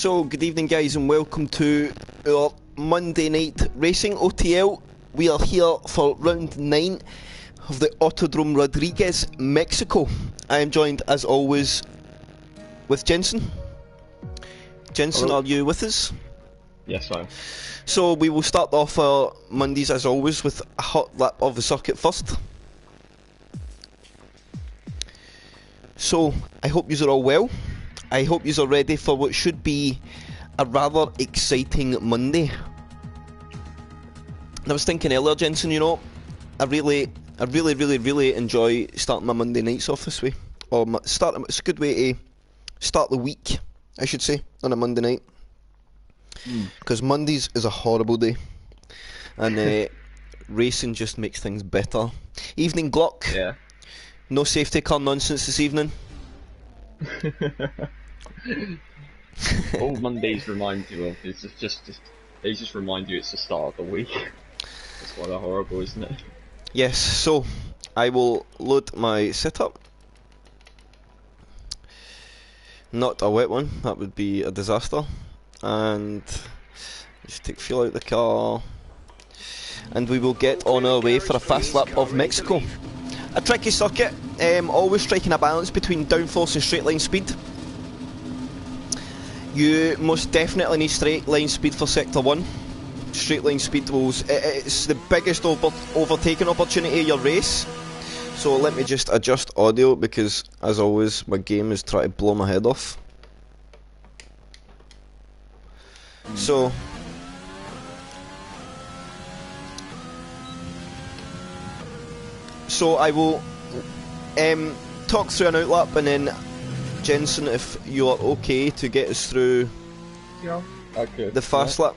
So, good evening guys and welcome to our Monday night racing OTL. We are here for round 9 of the Otl R9 Mexico. I am joined as always with Jensen. Jensen, Hello. are you with us? Yes, I am. So we will start off our Mondays as always with a hot lap of the circuit first. So, I hope you are all well. I hope you are ready for what should be a rather exciting Monday. And I was thinking earlier, Jensen, you know, I really enjoy starting my Monday nights off this way. Or it's a good way to start the week, I should say, on a Monday night. Because Mondays is a horrible day. And racing just makes things better. Evening Glock. Yeah. No safety car nonsense this evening. All Mondays remind you of is they just remind you it's the start of the week. That's why they're horrible, isn't it? Yes, so I will load my setup. Not a wet one, that would be a disaster. And just take fuel out the car. And we will get on our way for a fast lap of Mexico. A tricky circuit, always striking a balance between downforce and straight line speed. You most definitely need straight line speed for Sector 1. Straight line speed it's the biggest overtaking opportunity of your race. So let me just adjust audio because, as always, my game is trying to blow my head off. So I will talk through an outlap, and then Jensen, if you are okay to get us through the fast lap.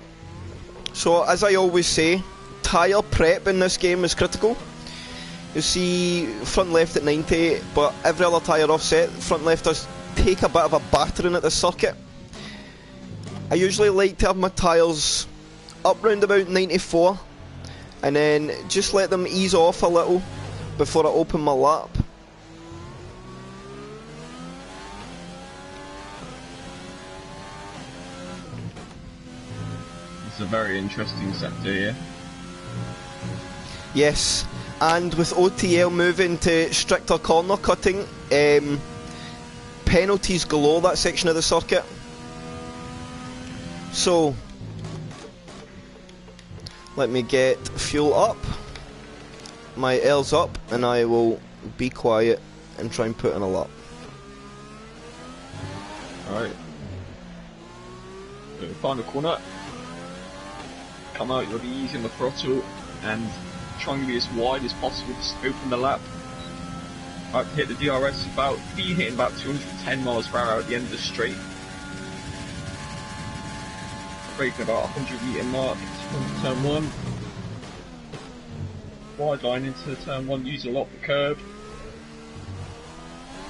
So as I always say, tyre prep in this game is critical. You see front left at 90, but every other tyre offset, front left does take a bit of a battering at the circuit. I usually like to have my tyres up round about 94 and then just let them ease off a little before I open my lap. It's a very interesting sector here. Yes, and with OTL moving to stricter corner cutting, penalties galore that section of the circuit. So, let me get fuel up, my L's up, and I will be quiet and try and put in a lap. Alright. Final corner. Come out, you'll be using the throttle and trying to be as wide as possible to open the lap. Right, hit the DRS be hitting about 210 miles per hour at the end of the straight. Braking about 100 metre mark into turn 1. Wide line into turn 1, use a lot the curb.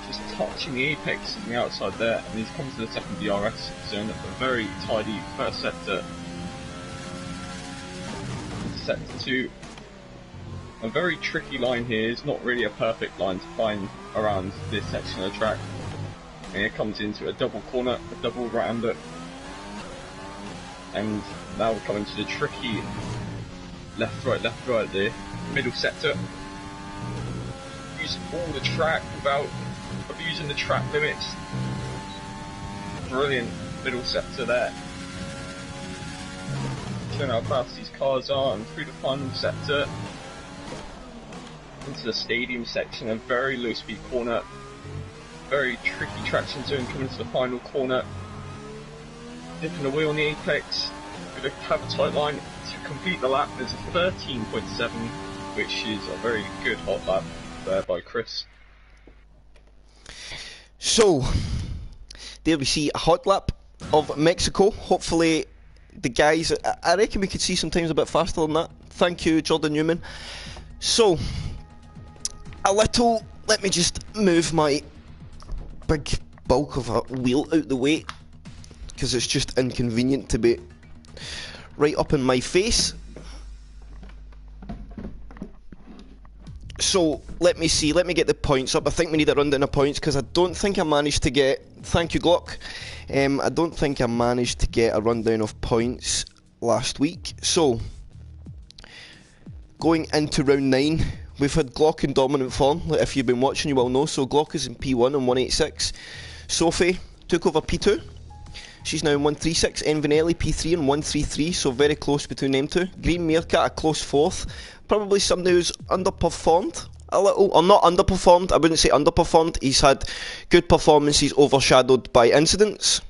Just touching the apex on the outside there, and he's come to the second DRS zone. A very tidy first sector. Sector 2. A very tricky line here. It's not really a perfect line to find around this section of the track. And it comes into a double corner, a double rounder. And now we're coming to the tricky left right there. Middle sector. Use all the track without abusing the track limits. Brilliant middle sector there. Showing how fast these cars are, and through the final sector into the stadium section, a very low speed corner. Very tricky traction zone coming to the final corner. Dipping the wheel on the apex. Going to have a tight line to complete the lap. There's a 13.7, which is a very good hot lap there by Chris. So, there we see a hot lap of Mexico. Hopefully the guys, I reckon we could see sometimes a bit faster than that. Thank you, Jordan Newman. So, let me just move my big bulk of a wheel out the way, because it's just inconvenient to be right up in my face. So, let me see, let me get the points up. I think we need a rundown of points, because I don't think I managed to get... Thank you, Glock. I don't think I managed to get a rundown of points last week. So, going into round 9, we've had Glock in dominant form. If you've been watching, you will know. So, Glock is in P1 on 186. Sophie took over P2. She's now in 136. Envinelli P3 and 133, so very close between them two. Green Meerkat a close 4th. Probably somebody who's underperformed a little, or not underperformed, I wouldn't say underperformed. He's had good overshadowed by incidents.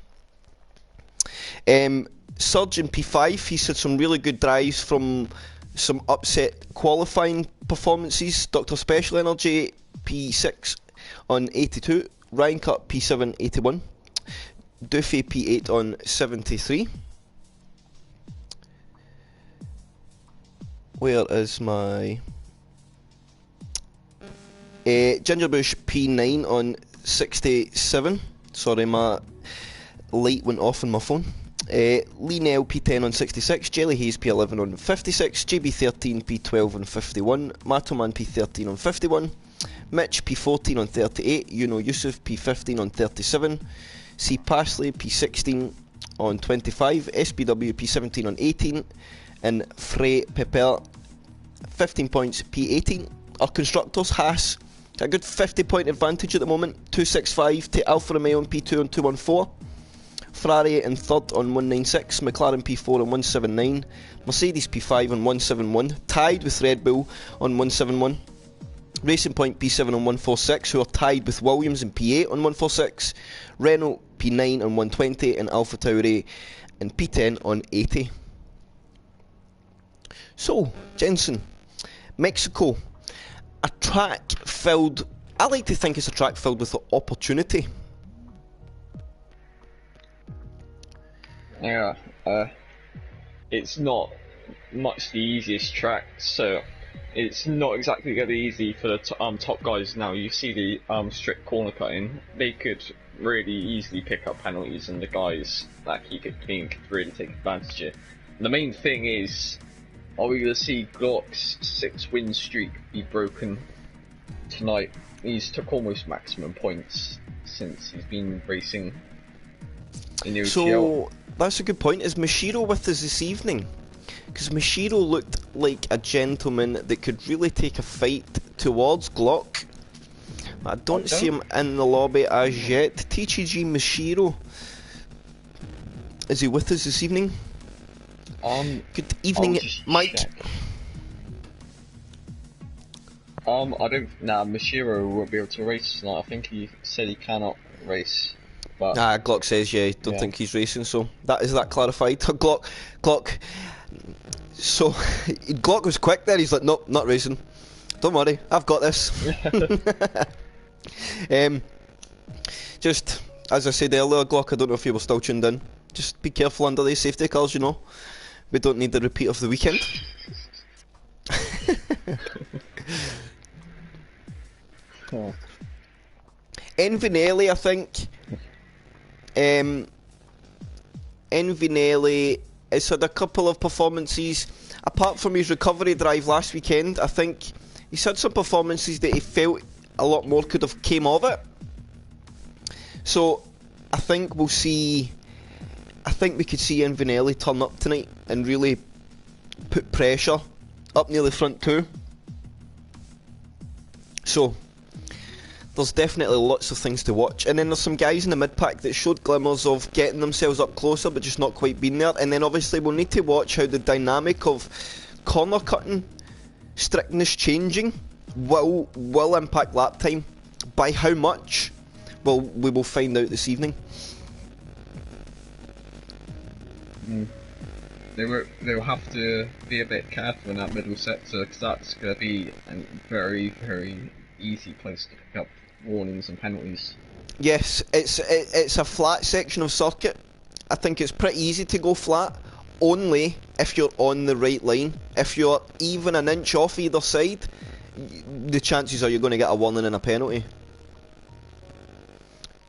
Surge in P5, he's had some really good drives from some upset qualifying performances. Dr. Special Energy P6 on 82. Ryan Cut P7 81. Doofy P8 on 73. Where is my... Gingerbush P9 on 67. Sorry, my light went off on my phone. Lee Nell P10 on 66. Jelly Hayes P11 on 56. JB13 P12 on 51. Matoman P13 on 51. Mitch P14 on 38. Yusuf P15 on 37. C. Pasley P16 on 25, SBW P17 on 18, and Frey Pepper 15 points P18. Our constructors, Haas, a good 50-point advantage at the moment, 265 to Alfa Romeo on P2 on 214. Ferrari in 3rd on 196, McLaren P4 on 179, Mercedes P5 on 171, tied with Red Bull on 171. Racing Point P7 on 146, who are tied with Williams and P8 on 146, Renault P9 on 120, and Alpha Tauri and P10 on 80. So, Jensen, Mexico, a track filled, I like to think it's a track filled with opportunity. Yeah, it's not much the easiest track, so it's not exactly going to be easy for the top guys now. You see the strict corner cutting, they could really easily pick up penalties, and the guys that keep it clean could really take advantage of it. The main thing is, are we going to see Glock's 6-win streak be broken tonight? He's took almost maximum points since he's been racing in the OTL. So, that's a good point. Is Mashiro with us this evening? Because Mashiro looked like a gentleman that could really take a fight towards Glock. I don't see him in the lobby as yet. TGG Mashiro, is he with us this evening? Good evening, Mike. Check. Mashiro won't be able to race tonight. I think he said he cannot race. But Glock says don't think he's racing, so is that clarified. Glock. So, Glock was quick there, he's like, nope, not racing. Don't worry, I've got this. Just, as I said earlier, Glock, I don't know if you were still tuned in. Just be careful under these safety cars, you know. We don't need the repeat of the weekend. Envinelli, I think. Envinelli has had a couple of performances. Apart from his recovery drive last weekend, I think he's had some performances that he felt a lot more could have came of it. So I think we'll see. I think we could see Envinelli turn up tonight and really put pressure up near the front two. So there's definitely lots of things to watch, and then there's some guys in the mid-pack that showed glimmers of getting themselves up closer but just not quite being there. And then obviously we'll need to watch how the dynamic of corner cutting strictness changing will impact lap time. By how much? Well, we will find out this evening. They will have to be a bit careful in that middle sector, because that's going to be a very, very easy place to pick up warnings and penalties. Yes, it's a flat section of circuit. I think it's pretty easy to go flat, only if you're on the right line. If you're even an inch off either side, the chances are you're going to get a warning and a penalty.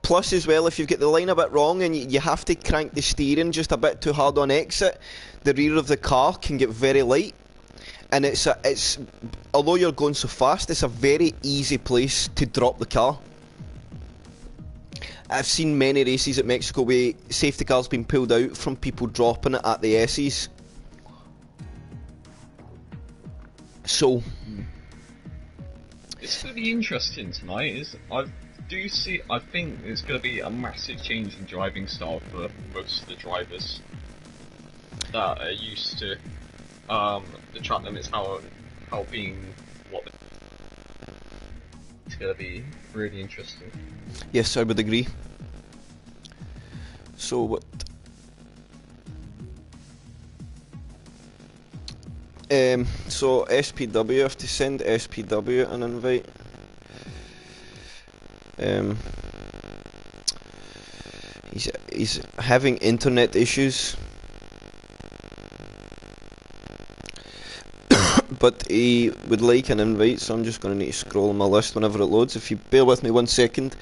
Plus as well, if you've got the line a bit wrong and you have to crank the steering just a bit too hard on exit, the rear of the car can get very light. and it's although you're going so fast, it's a very easy place to drop the car. I've seen many races at Mexico where safety cars being pulled out from people dropping it at the S's. So it's going to be interesting tonight. I think it's going to be a massive change in driving style for most of the drivers that are used to the track limits, how being what. It's going to be really interesting. Yes, I would agree. So what? So SPW, I have to send SPW an invite. He's having internet issues, but he would like an invite, so I'm just going to need to scroll on my list whenever it loads. If you bear with me 1 second,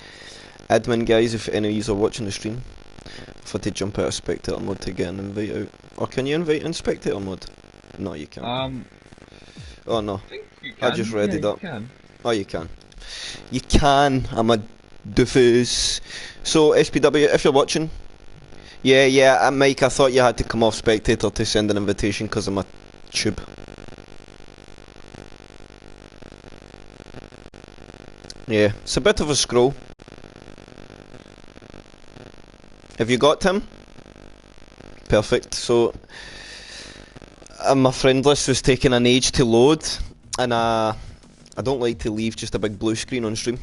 admin guys, if any of you are watching the stream, I've had to jump out of spectator mode to get an invite out. Or can you invite in spectator mode? No, you can't. Oh no, I think you can. I just read it up. Can. Oh, you can. You can. I'm a doofus. So SPW, if you're watching, yeah, Mike, I thought you had to come off spectator to send an invitation because I'm a tube. Yeah, it's a bit of a scroll. Have you got him? Perfect. So my friend list was taking an age to load, and I don't like to leave just a big blue screen on stream.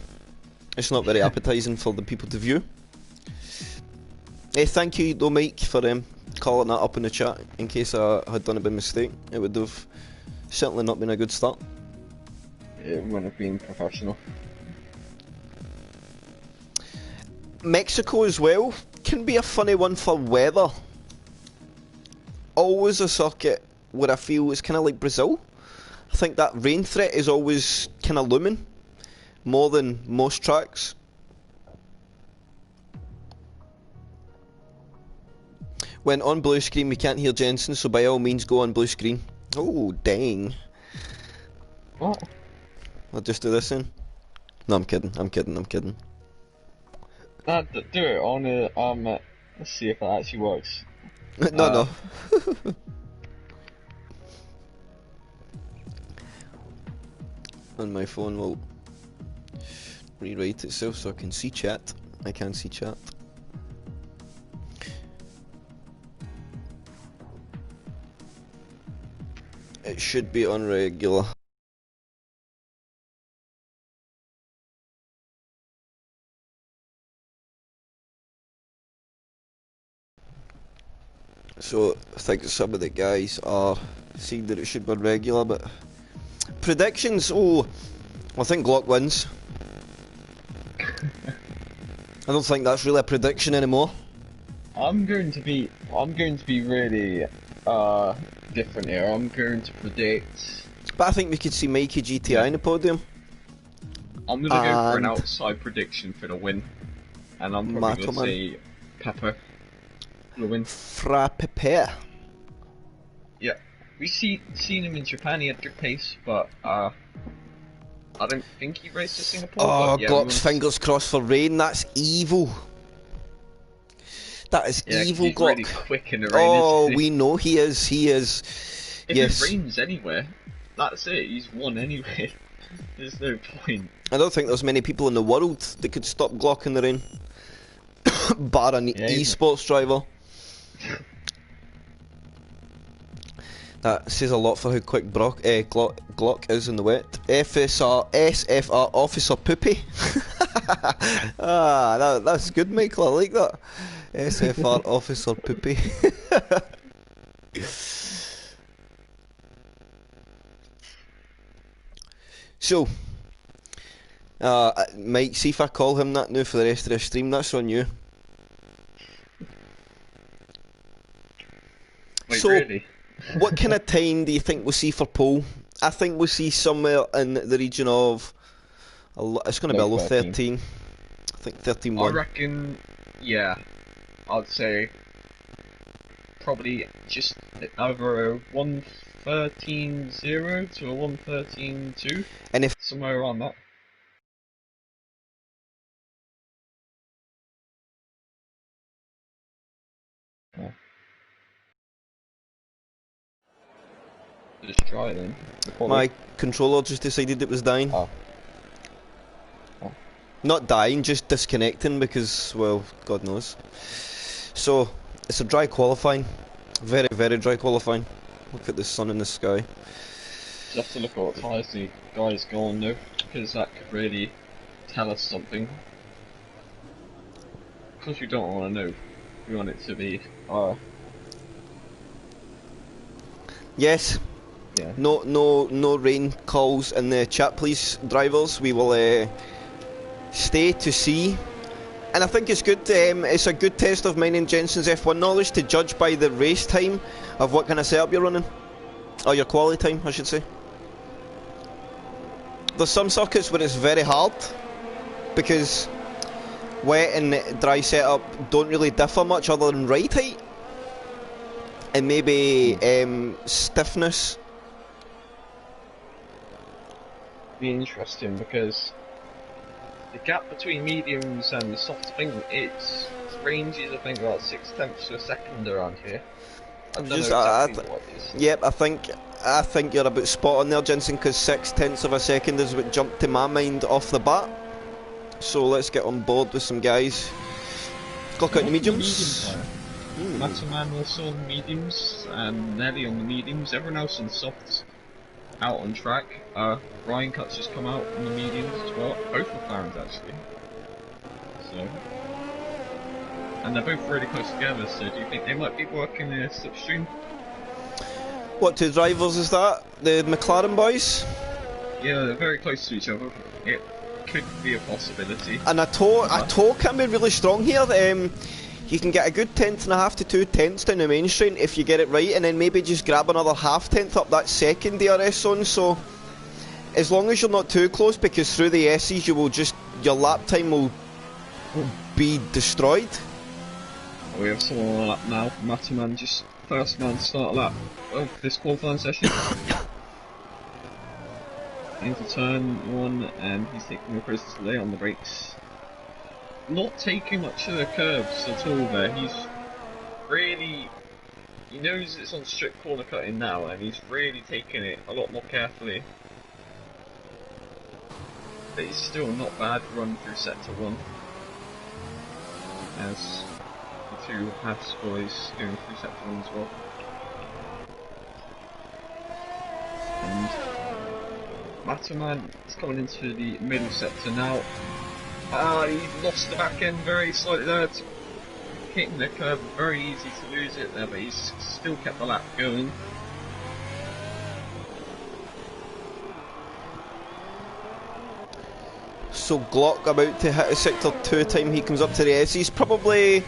It's not very appetising for the people to view. Hey, thank you though, Mike, for calling that up in the chat in case I had done it by mistake. It would have certainly not been a good start. It wouldn't have been professional. Mexico as well can be a funny one for weather. Always a circuit where I feel it's kind of like Brazil. I think that rain threat is always kind of looming, more than most tracks. When on blue screen we can't hear Jensen, so by all means go on blue screen. Oh, dang. What? I'll just do this then. No, I'm kidding. Do it on let's see if that actually works. No. And my phone will rewrite itself so I can see chat. I can see chat. It should be on regular. So I think some of the guys are seeing that it should be on regular, but predictions. Oh, I think Glock wins. I don't think that's really a prediction anymore. I'm going to be really different here. I'm going to predict. But I think we could see Mikey GTI in the podium. I'm going to go for an outside prediction for the win, and I'm probably going to say Pepper will win. Fra Pepe. Yeah, we seen him in Japan. He had good pace, but I don't think he raced to Singapore. Oh, yeah, Glock's fingers crossed for rain. That's evil. That is evil, he's Glock. Really quick in the rain, oh, isn't he? we know he is. If yes. it rains anywhere, that's it. He's won anyway. There's no point. I don't think there's many people in the world that could stop Glock in the rain, bar an esports driver. That says a lot for how quick Glock is in the wet. SFR Officer Poopy. That's good, Michael. I like that. SFR Officer Poopy. So, Mike, see if I call him that now for the rest of the stream. That's on you. Wait, really? What kind of time do you think we'll see for pole? I think we'll see somewhere in the region of... It's going to be a low 13. I think 13-1. I reckon, yeah, I'd say probably just over 1 113.0 to a 113.2. And if somewhere around that. Yeah. Just try it then. My controller just decided it was dying. Oh. Not dying, just disconnecting because, well, God knows. So, it's a dry qualifying. Very, very dry qualifying. Look at the sun in the sky. You have to look at what tyres the guys go on though, because that could really tell us something. Because we don't want to know. We want it to be Yes. Yeah. No rain calls in the chat, please, drivers. We will stay to see. And I think it's good. It's a good test of mine and Jensen's F1 knowledge to judge by the race time of what kind of setup you're running, or your quality time, I should say. There's some circuits where it's very hard because wet and dry setup don't really differ much other than ride height and maybe stiffness. Be interesting because the gap between mediums and the soft, I think it ranges, I think, about 6/10 of a second around here. I don't know exactly what it is. Yep, I think you're about spot on there, Jensen, because 6/10 of a second is what jumped to my mind off the bat. So let's get on board with some guys. Clock out the mediums. Matterman also on the mediums, and Nelly on the mediums, everyone else on the softs. Out on track. Ryan Cut's just come out on the mediums as well. Both McLarens actually. So, and they're both really close together. So, do you think they might be working their slipstream? What two drivers is that? The McLaren boys? Yeah, they're very close to each other. It could be a possibility. And a toe can be really strong here. You can get a good 1/10.5 to 2 tenths down the main straight if you get it right, and then maybe just grab another 1/2 tenth up that second DRS zone. So as long as you're not too close, because through the S's you will just, your lap time will be destroyed. We have someone on a lap now. Matterman, just first man to start a lap of this qualifying session. Into turn 1, and he's taking a process delay on the brakes. Not taking much of the curves at all there. He's really, he knows it's on strict corner cutting now, and he's really taking it a lot more carefully. But he's still not bad run through sector 1. As the two Haas boys going through sector 1 as well. And Matterman is coming into the middle sector now. He lost the back end very slightly there. Hitting the curb, very easy to lose it there, but he's still kept the lap going. So Glock about to hit a sector 2 time he comes up to the S. He's probably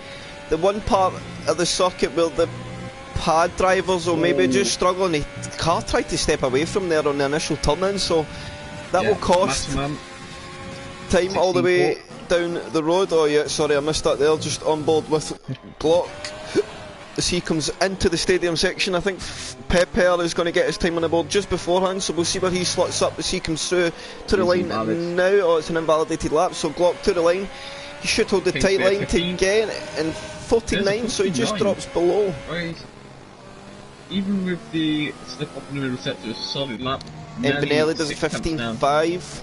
the one part of the circuit where the pad drivers will maybe just struggle, and the car tried to step away from there on the initial turn-in, so that will cost time all the way down the road. Oh yeah, sorry I missed that there. Just on board with Glock as he comes into the stadium section. I think Pepper is going to get his time on the board just beforehand, so we'll see where he slots up as he comes through to the line now. Oh, it's an invalidated lap, so Glock to the line. He should hold the tight line to get in 49, so he just drops below. Right. Even with the slip up in the middle sector, it's a solid lap. And Benelli does a 15.5.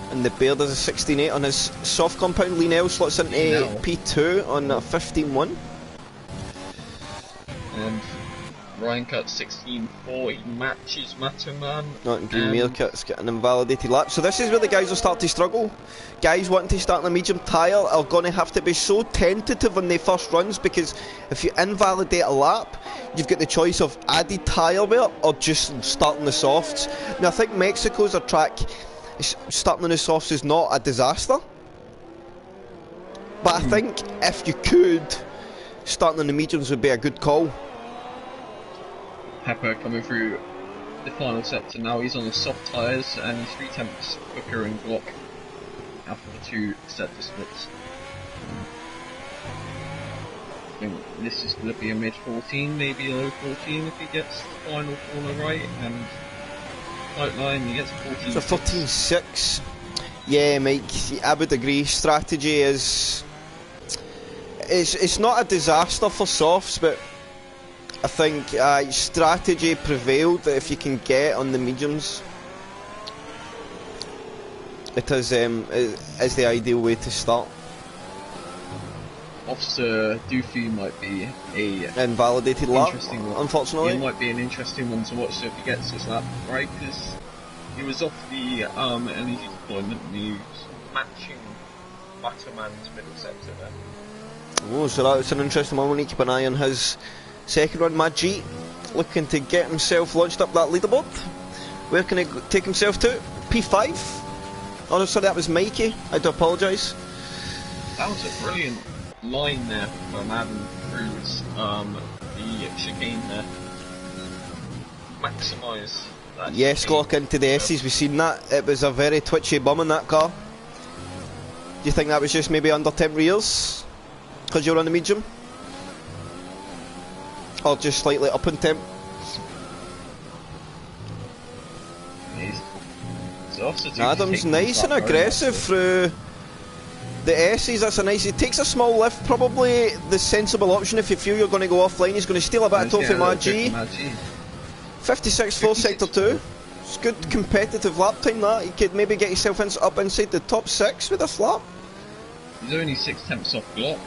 And the Bear does a 16.8 on his soft compound. Linnell slots into P2 on a 15.1. And Ryan Cut 16.4, he matches Matterman. Not in Green Meerkat's got an invalidated lap. So this is where the guys will start to struggle. Guys wanting to start on a medium tyre are going to have to be so tentative on their first runs, because if you invalidate a lap, you've got the choice of added tyre wear or just starting the softs. Now I think Mexico's a track, starting on the softs is not a disaster, but I think if you could, starting on the mediums would be a good call. Pepper coming through the final sector now. He's on the soft tyres and he's 3 tenths quicker in Glock after the 2 sector splits. think this is going to be a mid-14, maybe a low 14 if he gets the final corner right, and outline he gets 14. So 14.6. Yeah, Mike, I would agree. Strategy is... It's not a disaster for softs, but I think strategy prevailed if you can get on the mediums. It is the ideal way to start. Officer Doofy might be a invalidated lap, interesting one. Unfortunately. It might be an interesting one to watch if he gets his lap right, because he was off the LED deployment and he was matching Batterman's middle sector there. Oh, so that's an interesting one. We need to keep an eye on his second run. Majid looking to get himself launched up that leaderboard. Where can he take himself to? P5? Oh, no, sorry, that was Mikey. I do apologise. That was a brilliant line there from Adam Cruz. The chicane there. Maximise that. Yes, Glock into the S's. We've seen that. It was a very twitchy bum in that car. Do you think that was just maybe under temp rears? Because you're on the medium? Or just slightly up in temp? Adam's nice and aggressive through the S's. That's a nice. He takes a small lift, probably the sensible option if you feel you're going to go offline. He's going to steal a bit of toe from Majid. 56.4 sector 2. It's good competitive lap time that. You could maybe get yourself up inside the top 6 with this lap. He's only 6 tenths off Glock.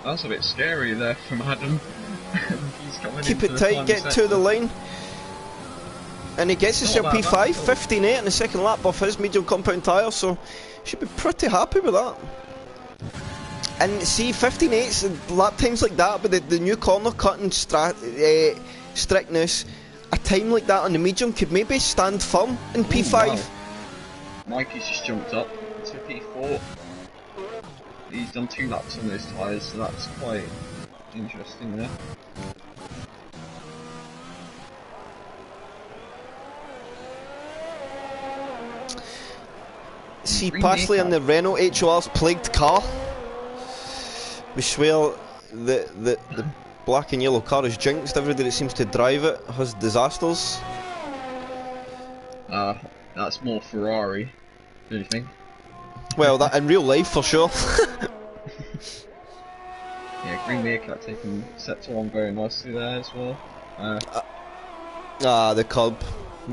That's a bit scary there from Adam. He's coming Keep it tight, get to the line. And he gets himself P5, 15.8 in the second lap off his medium compound tyre, so should be pretty happy with that. And see, 15.8's lap times like that, but the new corner cutting strictness, a time like that on the medium could maybe stand firm in P5. Wow. Mikey's just jumped up to P4. He's done 2 laps on those tyres, so that's quite interesting there. See Passley in the Renault HOR's plagued car. We swear the black and yellow car is jinxed. Everybody that seems to drive it has disasters. That's more Ferrari, do you think? Well, that in real life for sure. Yeah, Green Meerkat taking sector 1 very nicely there as well. The curb.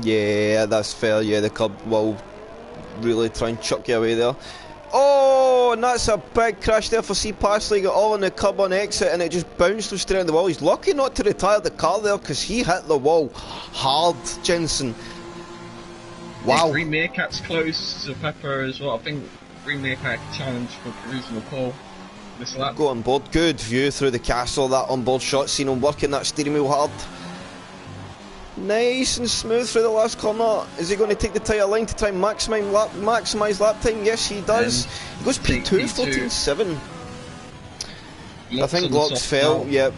Yeah, that's fair. Yeah, the curb will really try and chuck you away there. Oh, and that's a big crash there for C. Passley. Got all on the curb on exit and it just bounced him straight on the wall. He's lucky not to retire the car there because he hit the wall hard, Jensen. Wow. Yeah, Green Meerkat's close to Pepper as well. I think Green Meerkat challenge for Cruz and Paul this lap. Go on board. Good view through the castle. That on board shot, seen him working that steering wheel hard. Nice and smooth through the last corner. Is he going to take the tighter line to try and maximise lap time? Yes, he does. He goes P2, 14.7. I think Glock's fell. Yep.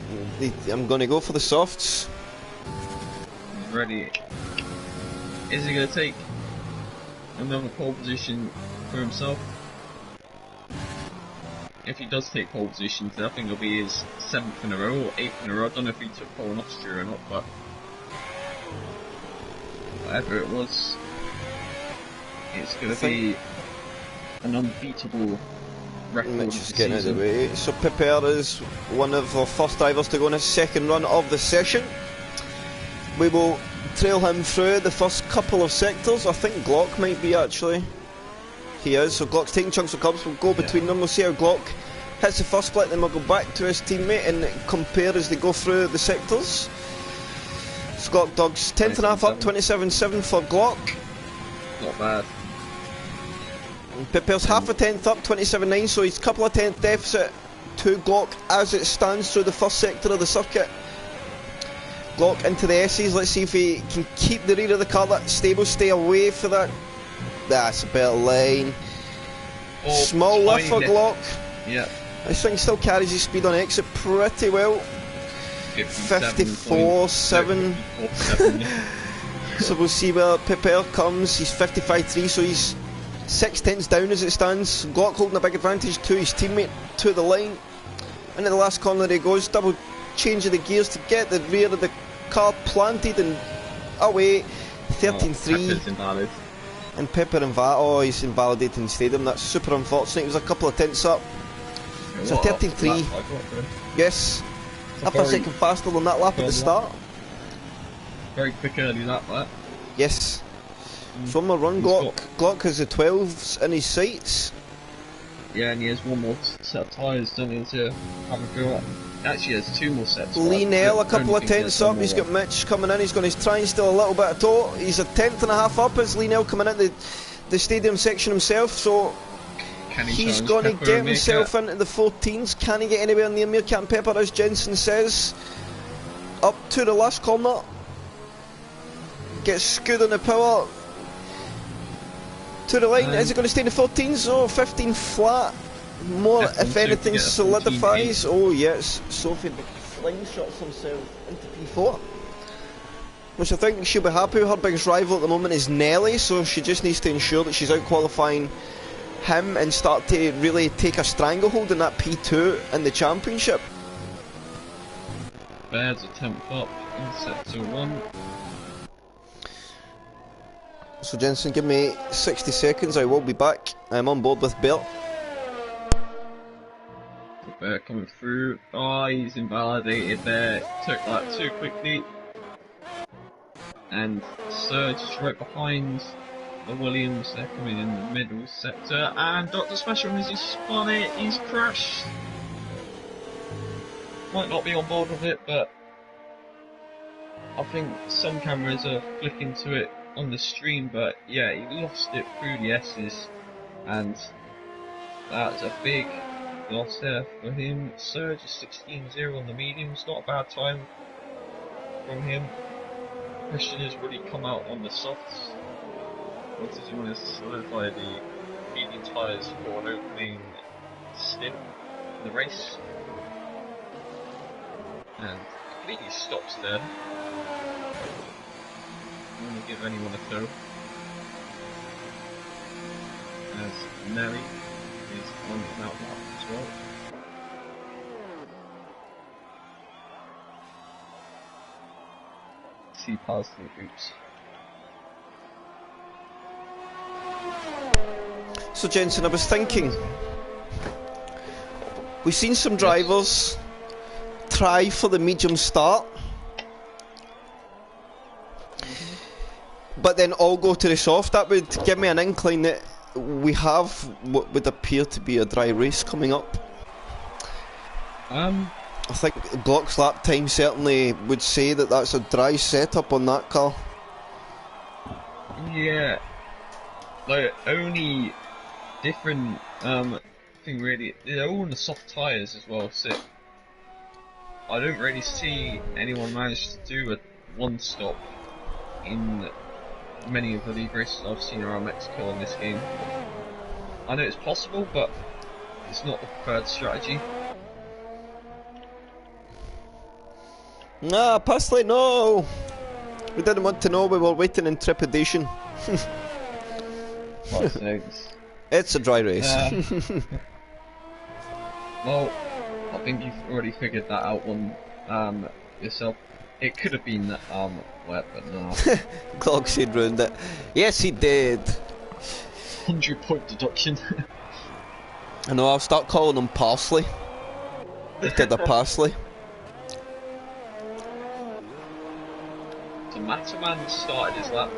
I'm going to go for the softs. He's ready. Is he going to take another pole position for himself? If he does take pole position, then I think it'll be his 7th in a row or 8th in a row. I don't know if he took pole in Austria or not, but whatever it was, it's going to be an unbeatable record. Just getting out of the way. So Pepper is one of the first drivers to go on his second run of the session. We will trail him through the first couple of sectors. I think Glock might be actually. He is, so Glock's taking chunks of curbs. We'll go between them. We'll see how Glock hits the first split, then we'll go back to his teammate and compare as they go through the sectors. Glock Dogs 10th and a half up, 27.7 for Glock. Not bad. And Pipper's half a tenth up, 27.9, so he's a couple of tenth deficit to Glock as it stands through the first sector of the circuit. Glock into the S's. Let's see if he can keep the rear of the car that stable, stay away for that. That's a better line. Oh, small lift for Glock. Yeah. This thing still carries his speed on exit pretty well. 54.7. So we'll see where Pepper comes. He's 55.3, so he's 6 tenths down as it stands. Glock holding a big advantage to his teammate to the line. Into the last corner he goes, double change of the gears to get the rear of the car planted and away. 13.3. And Pepper he's invalidated in stadium. That's super unfortunate. He was a couple of tenths up. So 13.3. Yes. Half a second faster than that lap at the start. Very quick early lap, that. Yes. So on the run, Glock has the 12s in his sights. Yeah, and he has one more set of tyres, doesn't he, to have a go at. Actually, he has 2 more sets. Linnell, a couple of tenths up. He's got Mitch coming in. He's going to try and steal a little bit of toe. He's a tenth and a half up as Linnell coming in the stadium section himself. So he's going to get himself into the 14s. Can he get anywhere near Meerkat and Pepper, as Jensen says? Up to the last corner. Gets screwed on the power. To the line. Is he going to stay in the 14s? Oh, 15 flat. More, if anything, solidifies. Oh yes, Sophie slingshots himself into P4, which I think she'll be happy with. Her biggest rival at the moment is Nelly, so she just needs to ensure that she's out qualifying him and start to really take a stranglehold in that P2 in the championship. Baird's a 10th up in sector 1. So Jensen, give me 60 seconds, I will be back. I'm on board with Bert. Bear coming through. Oh, he's invalidated there. Took that too quickly. And Serge is right behind the Williams. They're coming in the middle sector. And Dr. Special, as he spun it, he's crashed. Might not be on board with it, but I think some cameras are flicking to it on the stream. But yeah, he lost it through the S's. And that's a big loss there for him. Surge is 16.0 on the mediums, not a bad time from him. Christian has really come out on the softs. What does he want to solidify the medium tyres for an opening stint in the race? And completely stops there. Don't want to give anyone a tow. As Nelly is on the mountain as well. See past the oops. So Jensen, I was thinking, we've seen some drivers try for the medium start, but then all go to the soft. That would give me an inkling that we have what would appear to be a dry race coming up. I think Glock's lap time certainly would say that that's a dry setup on that car. Yeah, like only different thing really. They're all on the soft tyres as well, so I don't really see anyone manage to do a one stop in many of the league races I've seen around Mexico in this game. I know it's possible, but it's not the preferred strategy. Nah, Passley, no! We didn't want to know, we were waiting in trepidation. It's a dry race. Well, I think you've already figured that out one yourself. It could have been wet, but no. Clogs had ruined it. Yes, he did. 100-point deduction. I know, I'll start calling him Parsley. Instead of Parsley. So Mataman started his lap.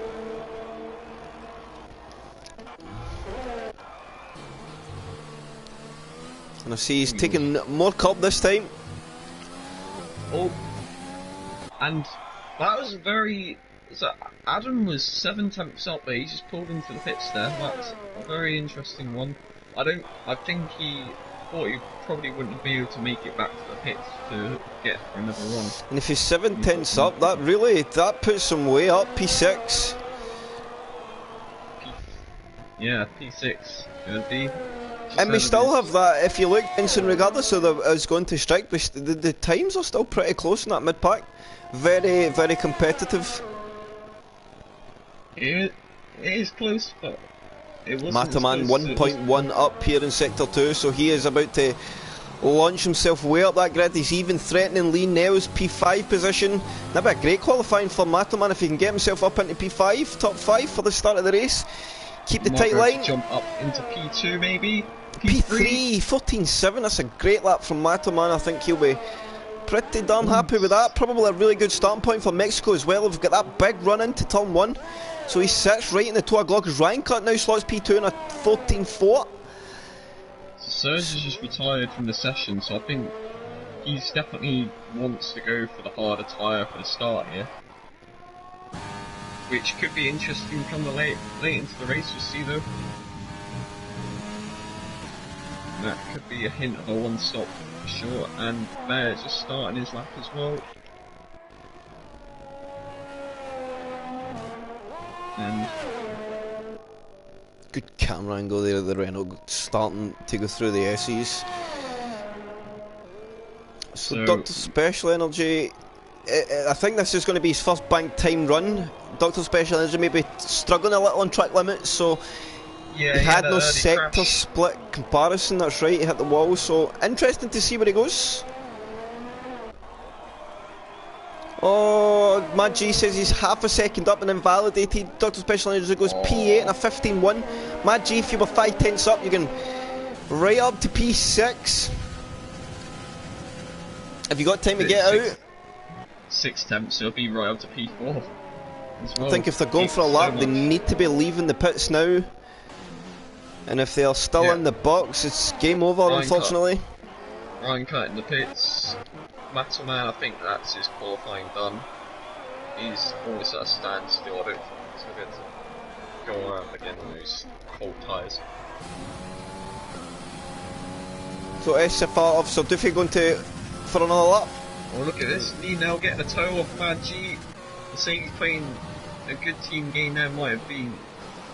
And I see he's taking more cup this time. Oh. And that was very... So Adam was 7 tenths up, but he just pulled into the pits there. That's a very interesting one. I think he thought he probably wouldn't be able to make it back to the pits to get another run. And if he's 7 tenths up, that puts him way up, P6. Yeah, P6 could be. And we still have that, if you look, Vincent, regardless of us going to strike, the times are still pretty close in that mid-pack. Very, very competitive. It is close, but it wasn't. Mataman 1.1 up here in Sector 2, so he is about to launch himself way up that grid. He's even threatening Lee Nell's P5 position. That'd be a great qualifying for Matterman if he can get himself up into P5, top 5 for the start of the race. Keep the tight line. Jump up into P2 maybe. P3, 14.7. That's a great lap from Matterman. I think he'll be pretty darn happy with that. Probably a really good starting point for Mexico as well. We've got that big run into turn 1. So he sits right in the toe of Glock. Ryan Cut now slots P2 in a 14.4. Serge has just retired from the session, so I think he's definitely wants to go for the harder tyre for the start here. Which could be interesting from the late into the race, we'll see though. And that could be a hint of a one stop for sure, and Bear just starting his lap as well. And good camera angle there of the Renault starting to go through the S's. So Dr. Special Energy, I think this is going to be his first bank time run. Dr. Special Energy maybe struggling a little on track limits, so yeah, he had no sector split comparison, that's right, he hit the wall, so interesting to see where he goes. Oh, Mad G says he's half a second up and invalidated. Dr. Special Energy goes P8 and a 15.1. Mad G, if you were 5/10 up, you can right up to P6. Have you got time to get out? 6 temps, so it'll be right up to P4 as well. I think if they're going for a lap, they need to be leaving the pits now. And if they are still in the box, it's game over, unfortunately. Ryan Cut in the pits. Matterman, I think that's his qualifying done. He's almost at a standstill. I don't think he's going to go around again on those cold tyres. So SFR Officer Duffy going to for another lap. Oh, look at this. Lee now getting a toe off Mad G. The same he's playing a good team gain there, might have been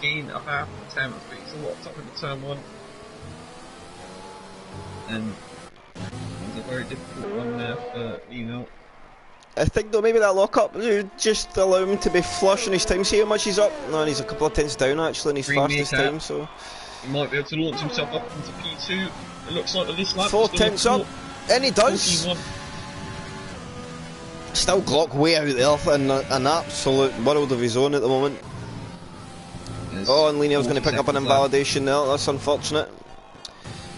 gain a half attempt, but he's a lot top in the turn 1. And a very difficult one there for Lino. I think though maybe that lock-up just allow him to be flush in his time. See how much he's up? No, and he's a couple of tenths down actually in his fastest time, so he might be able to launch himself up into P2. It looks like this lap 4 tenths up, and he does. 41. Still Glock way out there in an absolute world of his own at the moment. Oh, and Lino's going to pick up an invalidation there, that's unfortunate.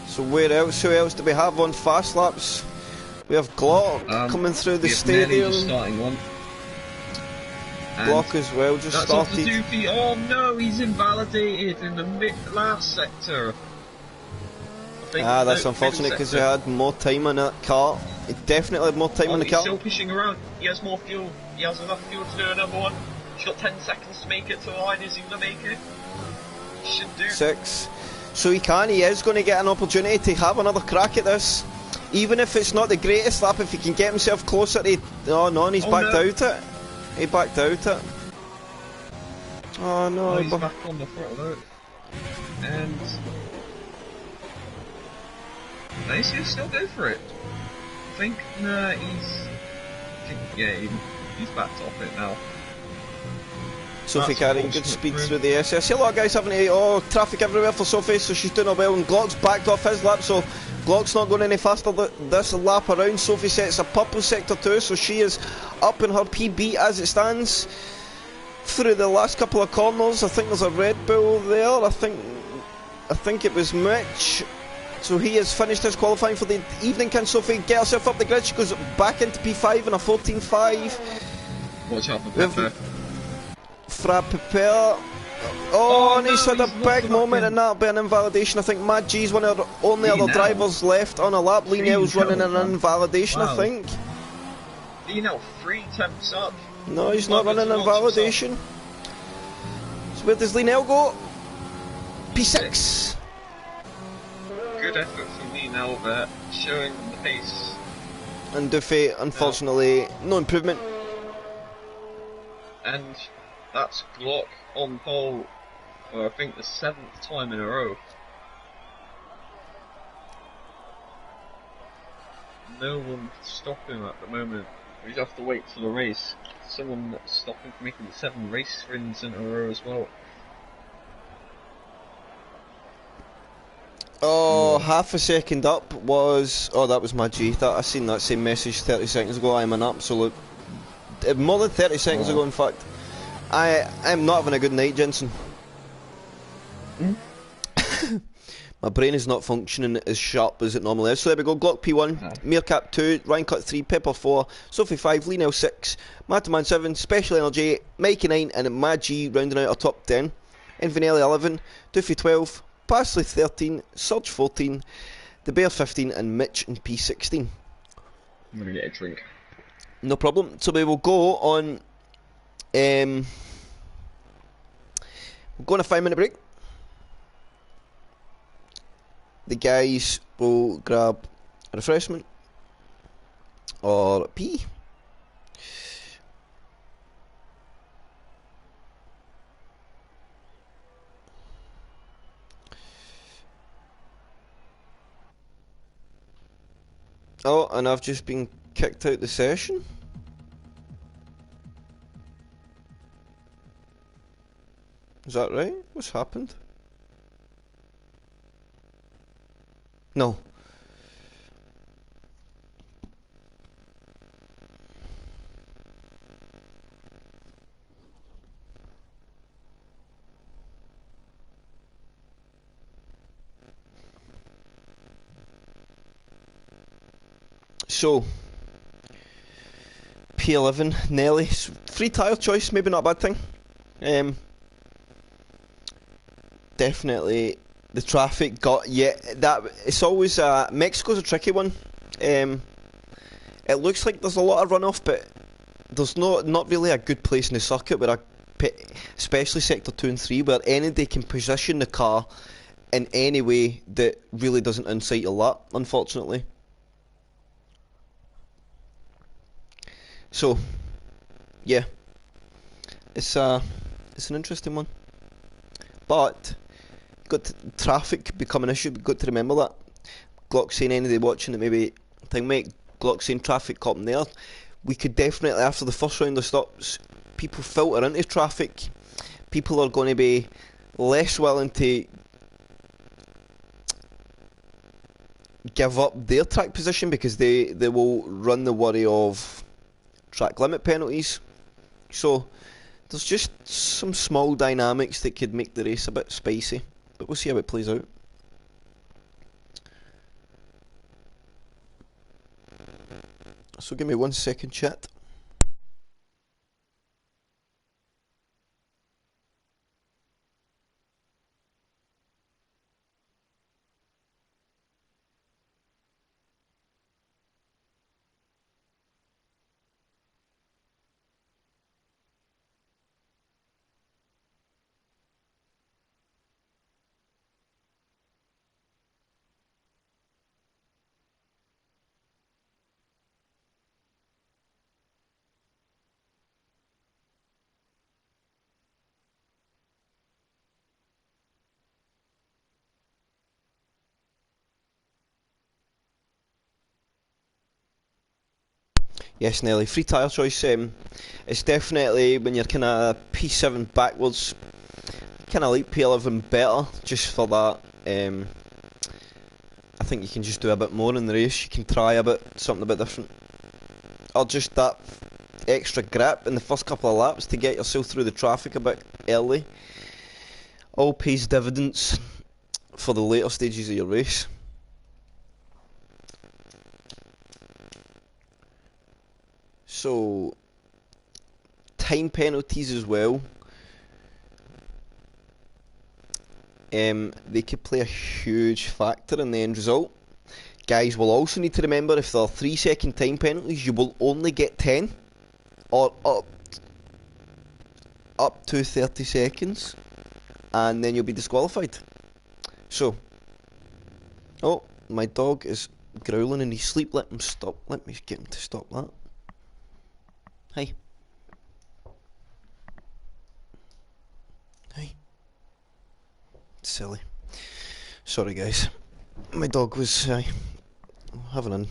So where else? Who else do we have on fast laps? We have Glock coming through the stadium. Just starting one. Glock as well, just started. Oh no, he's invalidated in the last sector. That's unfortunate because he had more time on that car. He definitely had more time on the car. He's still pushing around. He has more fuel. He has enough fuel to do another one. He's got 10 seconds to make it to the line. Is he going to make it? He should do. 6. So he is going to get an opportunity to have another crack at this. Even if it's not the greatest lap, if he can get himself closer to... Oh no, and he's backed out it. He backed out it. Oh no. He's back on the throttle. And... Nice, he'll still go for it. I think, nah, he's backed off it now. Sophie carrying good speed through the SS. See a lot of guys having to, traffic everywhere for Sophie, so she's doing well, and Glock's backed off his lap, so Glock's not going any faster this lap around. Sophie sets a purple sector 2, so she is up in her PB as it stands. Through the last couple of corners, I think there's a Red Bull there, I think it was Mitch. So he has finished his qualifying for the evening. Can Sophie get herself up the grid? She goes back into P5 in a 14.5. Watch out for Pepper. Fra Pepper. And he's had a big moment, and that'll be an invalidation. I think Mad G's one of the only other drivers left on a lap. Lee Nell's running an invalidation, I think. Lee Nell 3 temps up. No, he's not running an invalidation. So where does Lee Nell go? P6. Good effort from Lee Nell there, showing the pace. And Duffy, unfortunately, no improvement. And that's Glock on pole for I think the 7th time in a row. No one to stop him at the moment. We just have to wait for the race. Someone that's stopping from making the 7 race wins in a row as well. half a second up was... Oh, that was my G. I seen that same message 30 seconds ago. I'm an absolute... More than 30 seconds ago, in fact. I'm not having a good night, Jensen. My brain is not functioning as sharp as it normally is. So there we go. Glock P1, Meerkat 2, Ryan Cut 3, Pepper 4, Sophie 5, Lionel 6, Mataman 7, Special Energy 8, Mikey 9, and Mad G rounding out our top 10. Infinelli 11, Doofy 12, Parsley 13, Surge 14, The Bear 15, and Mitch and P16. I'm gonna get a drink. No problem. So we will go on. We'll go on a 5-minute break. The guys will grab a refreshment or a pee. Oh, and I've just been kicked out the session. Is that right? What's happened? No. So, P11, Nelly, free tyre choice, maybe not a bad thing. Definitely the traffic got, that it's always, Mexico's a tricky one. It looks like there's a lot of runoff, but there's not really a good place in the circuit where especially sector 2 and 3, where anybody can position the car in any way that really doesn't incite a lot, unfortunately. So, yeah, it's an interesting one, but traffic become an issue. We've got to remember that. Glock saying anybody watching that maybe think, mate, Glock saying traffic caught them there. We could definitely, after the first round of stops, people filter into traffic. People are going to be less willing to give up their track position because they will run the worry of track limit penalties. So there's just some small dynamics that could make the race a bit spicy, but we'll see how it plays out. So give me 1 second, chat. Yes, Nelly, free tyre choice, it's definitely, when you're kind of P7 backwards, kind of like P11 better, just for that. I think you can just do a bit more in the race, you can try something a bit different. Or just that extra grip in the first couple of laps to get yourself through the traffic a bit early. All pays dividends for the later stages of your race. So, time penalties as well. They could play a huge factor in the end result. Guys will also need to remember, if there are 3-second time penalties, you will only get 10, or up to 30 seconds, and then you'll be disqualified. So, oh, my dog is growling in his sleep. Let him stop. Let me get him to stop that. Hi. Hi. Silly. Sorry guys. My dog was having a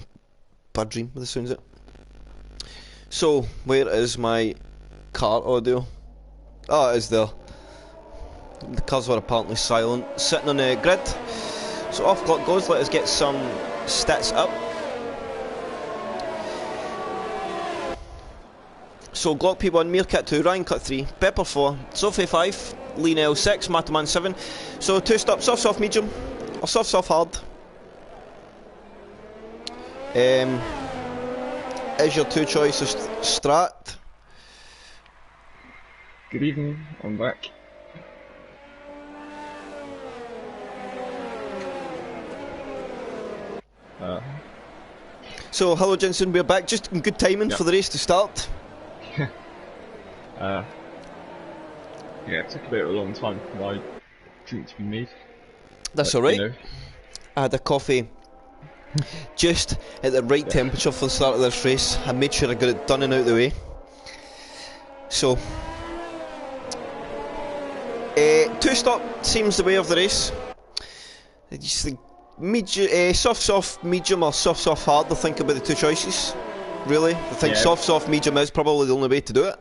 bad dream with the sounds of it. So, where is my car audio? Oh, it is there. The cars were apparently silent. Sitting on a grid. So off Glock goes, let us get some stats up. So Glock P1, Meerkat 2, Ryan Cut 3, Pepper 4, Sophie 5, Lionel 6, Mataman 7. So 2 stop, soft, soft, medium, or soft, soft, hard. Is your 2 choices strat? Good evening, I'm back. So hello Jensen, we're back, just in good timing for the race to start. Yeah, it took a bit of a long time for my drink to be made. That's alright. You know. I had a coffee just at the right temperature for the start of this race. I made sure I got it done and out of the way. So, 2 stop seems the way of the race. Just the medium, soft, soft, medium, or soft, soft, hard. I think about the 2 choices. Really, I think soft, soft, medium is probably the only way to do it.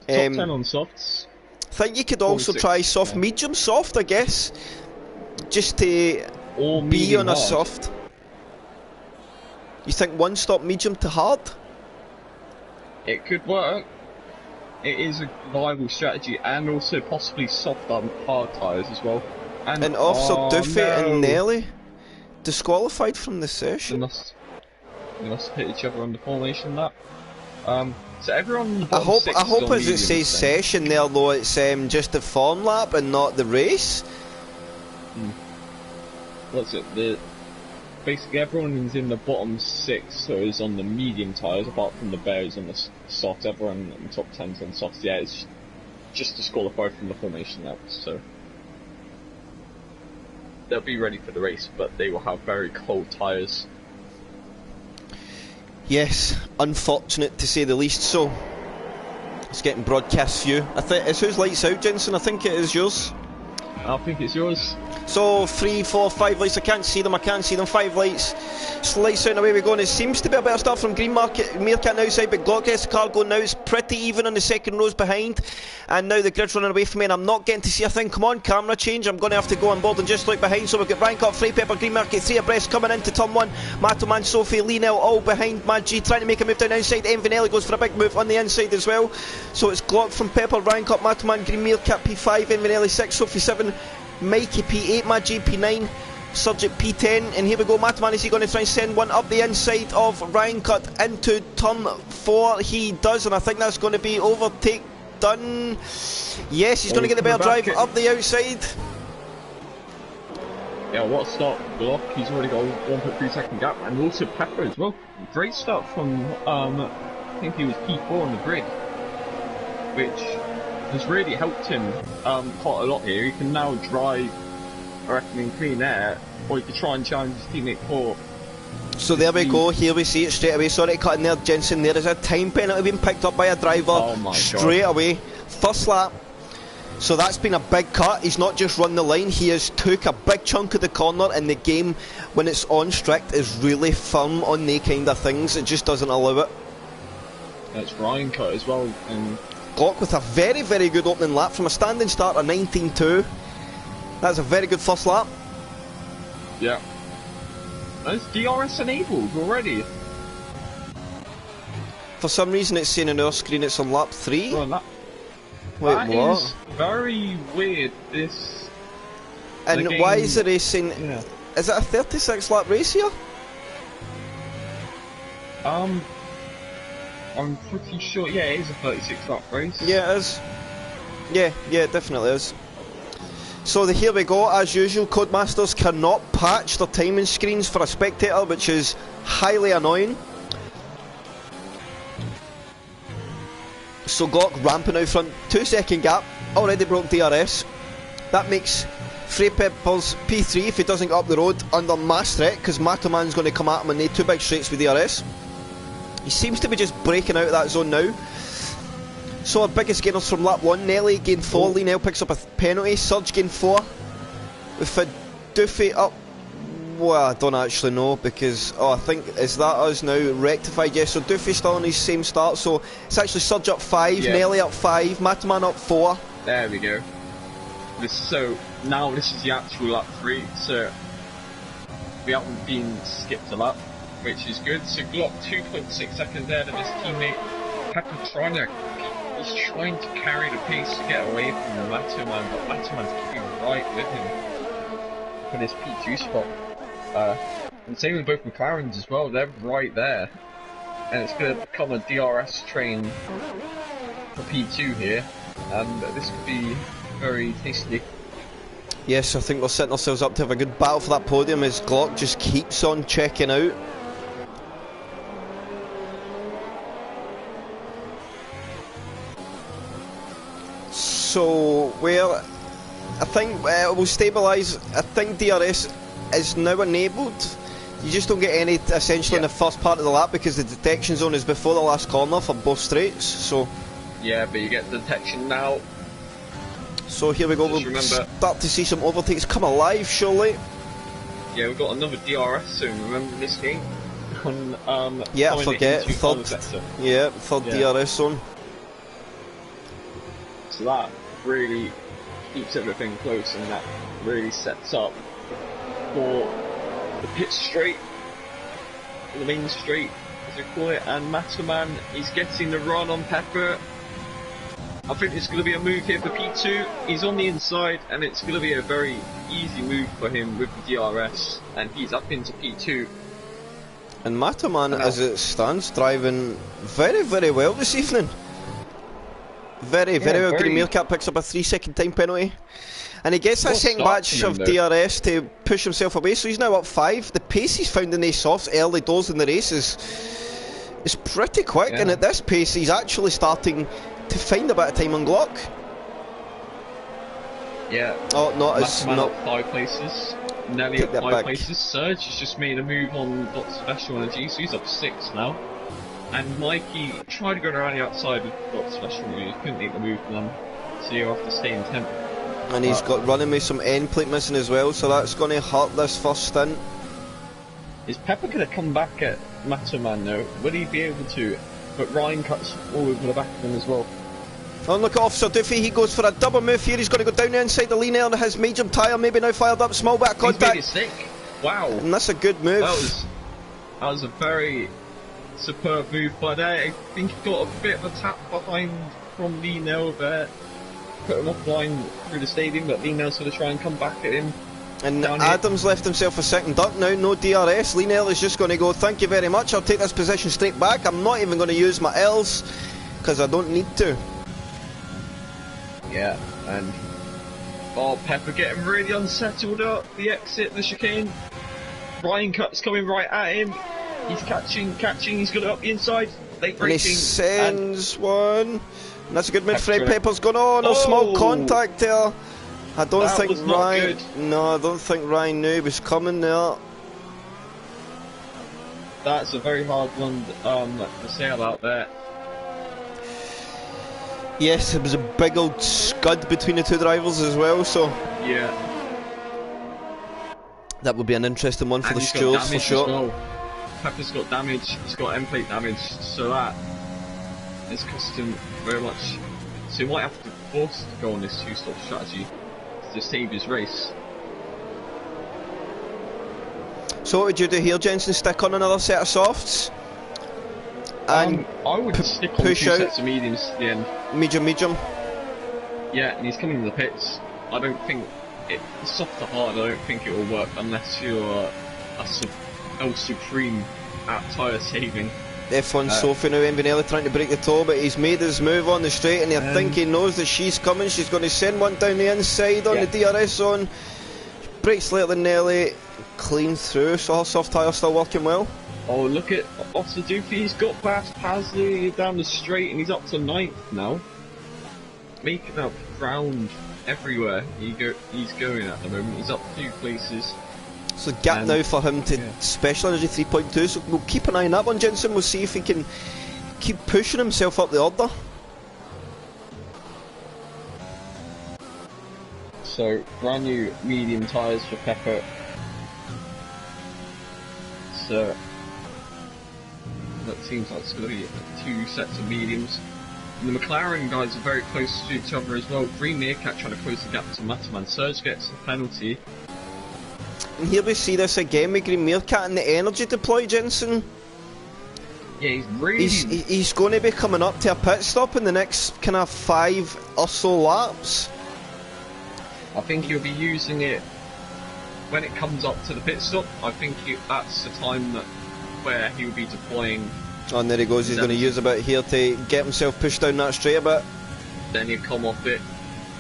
Top 10 on softs. I think you could also try soft, medium, soft. I guess, just to be on a soft. You think 1 stop medium to hard? It could work. It is a viable strategy, and also possibly soft on hard tyres as well. And Officer Duffy and Nelly disqualified from the session. They must hit each other on the formation lap. So everyone. I hope as it says session there though, it's just the form lap and not the race. What's it? Basically everyone is in the bottom 6, so is on the medium tyres, apart from the Bears on the soft. Everyone in the top 10's on softs. Yeah, it's just disqualified from the formation lap, so they'll be ready for the race, but they will have very cold tyres. Yes, unfortunate to say the least. So it's getting broadcast view. I think it's whose lights out, Jensen. I think it is yours. I think it's yours. So 3, 4, 5 lights. I can't see them. 5 lights. So lights out and away we go. And it seems to be a better start from Green Meerkat outside, but Glock gets the car going now. It's pretty even on the second rows behind. And now the grid's running away from me, and I'm not getting to see a thing. Come on, camera change. I'm going to have to go on board and just look behind. So we've got Ryan Cut, Frey Pepper, Green Meerkat 3 abreast coming into turn 1. Matoman, Sophie, Lionel all behind Mad G, trying to make a move down the inside. Envinelli goes for a big move on the inside as well. So it's Glock from Pepper, Ryan Cut, Matoman, Green Meerkat P5, Envinelli 6, Sophie 7, Mikey P8, Mad G P9, Subject P10, and here we go. Mataman, is he going to try and send one up the inside of Ryan Cut into turn 4? He does, and I think that's going to be overtake done. Yes, he's going to get the better drive up the outside. Yeah, what a start, Glock. He's already got a 1.3 second gap, and also Pepper as well. Great start from, I think he was P4 on the grid, which has really helped him quite a lot here. He can now drive, I reckon, in clean air, or he could try and challenge his teammate for. So there we go, here we see it straight away. Sorry to cut in there, Jensen. There is a time penalty being picked up by a driver straight away. First lap. So that's been a big cut. He's not just run the line, he has took a big chunk of the corner, and the game, when it's on strict, is really firm on they kind of things. It just doesn't allow it. That's Ryan Cut as well. And Glock with a very, very good opening lap from a standing start of 19.2. That's a very good first lap. Yeah. That's DRS enabled already. For some reason it's saying on our screen it's on lap 3. Well, that Wait, what? Is very weird, this. And why is the race saying... Yeah. Is it a 36 lap race here? I'm pretty sure, yeah, it is a 36 lap race. Yeah, it is. Yeah, it definitely is. So here we go, as usual, Codemasters cannot patch their timing screens for a spectator, which is highly annoying. So Glock ramping out front, 2 second gap, already broke DRS. That makes Frey Pepper's P3, if he doesn't get up the road, under mass threat, because Matoman's going to come at him and need 2 big straights with DRS. He seems to be just breaking out of that zone now. So our biggest gainers from lap 1, Nelly gained 4, Lionel picks up a penalty, Surge gained 4. We've had Duffy up, well, I don't actually know, because, I think, is that us now rectified? Yes, so Duffy's still on his same start, so it's actually Surge up 5, Nelly up 5, Mataman up 4. There we go. So now this is the actual lap 3, so we haven't been skipped a lap, which is good. So Glock 2.6 seconds ahead of his teammate. Pepper he's trying to carry the pace to get away from the Matto Man, but Matto Man's keeping right with him for this P2 spot. And same with both McLarens as well, they're right there. And it's going to become a DRS train for P2 here, and this could be very tasty. Yes, I think we're setting ourselves up to have a good battle for that podium as Glock just keeps on checking out. So, well, I think we'll stabilise. I think DRS is now enabled. You just don't get any essentially in the first part of the lap because the detection zone is before the last corner for both straights. So yeah, but you get the detection now. So here we go. We'll start to see some overtakes come alive, surely. Yeah, we've got another DRS soon. Remember this game? Yeah, I forget. Third DRS zone. So that really keeps everything close, and that really sets up for the pit straight, the main straight as we call it, and Matterman is getting the run on Pepper. I think it's going to be a move here for P2. He's on the inside, and it's going to be a very easy move for him with the DRS, and he's up into P2. And Matterman, as it stands, driving very, very well this evening. Very well. Green Meerkat picks up a 3-second time penalty. And he gets that second batch of DRS to push himself away, so he's now up 5. The pace he's found in these softs early doors in the race is pretty quick, and at this pace he's actually starting to find a bit of time on Glock. Yeah. Oh, not as... not 5 places. Nearly up 5 places. Serge has just made a move on Dr. Special Energy, so he's up 6 now. And Mikey tried to go around the outside with Dr. Special Energy, couldn't make the move for them, so you have to stay in 10th. And he's got running with some end plate missing as well, so that's going to hurt this first stint. Is Pepper going to come back at Matterman though? Will he be able to? But Ryan cuts all over the back of him as well. Oh, look at Officer Duffy, he goes for a double move here. He's going to go down the inside the lean air on his medium tyre, maybe now fired up, small bit of contact. He's made it sick. Wow. And that's a good move. That was a very superb move, but I think he got a bit of a tap behind from lean air there. Put him offline through the stadium, but Lienel's going to try and come back at him. And Adams left himself a second duck now, no DRS. Lienel is just going to go, thank you very much, I'll take this position straight back. I'm not even going to use my L's, because I don't need to. Yeah, and Pepper getting really unsettled up the exit, the chicane. Ryan Cut's coming right at him. He's catching, he's got it up the inside. Late braking. And he sends one. And that's a good mid-frame. Pepper's gone on. Oh, small contact there. I don't think Ryan. No, I don't think Ryan knew he was coming there. That's a very hard one to say about that. Yes, it was a big old scud between the two drivers as well. So yeah, that would be an interesting one for the stewards for sure. Well. Pepper's got damage. He's got end plate damage. So that is cost him very much. So he might have to be forced to go on this 2-stop strategy to save his race. So what would you do here, Jensen? Stick on another set of softs? And I would stick on 2 sets of mediums to the end. Medium. Yeah, and he's coming in the pits. I don't think soft to hard. I don't think it will work unless you're a supreme at tyre saving. F1 Sophie now, Envinelli trying to break the toe, but he's made his move on the straight, and I think he knows that she's coming. She's going to send one down the inside on the DRS zone. Brakes later than Nelly, clean through, so her soft tyre still working well. Oh, look at Otl Doofy, he's got past Pasley down the straight, and he's up to 9th now. Making up ground everywhere he's going at the moment. He's up 2 places. So gap now for him to Special Energy 3.2, so we'll keep an eye on that one, Jensen. We'll see if he can keep pushing himself up the order. So brand new medium tyres for Pepper. So that seems like it's going to be 2 sets of mediums. And the McLaren guys are very close to each other as well. Green Meerkat trying to close the gap to Matterman. Serge gets the penalty. And here we see this again with Green Meerkat and the energy deploy, Jensen. Yeah, he's really... He's going to be coming up to a pit stop in the next kind of 5 or so laps. I think he'll be using it when it comes up to the pit stop. I think that's the time where he'll be deploying. Oh, and there he goes, he's going to use a bit here to get himself pushed down that straight a bit. Then he'll come off it,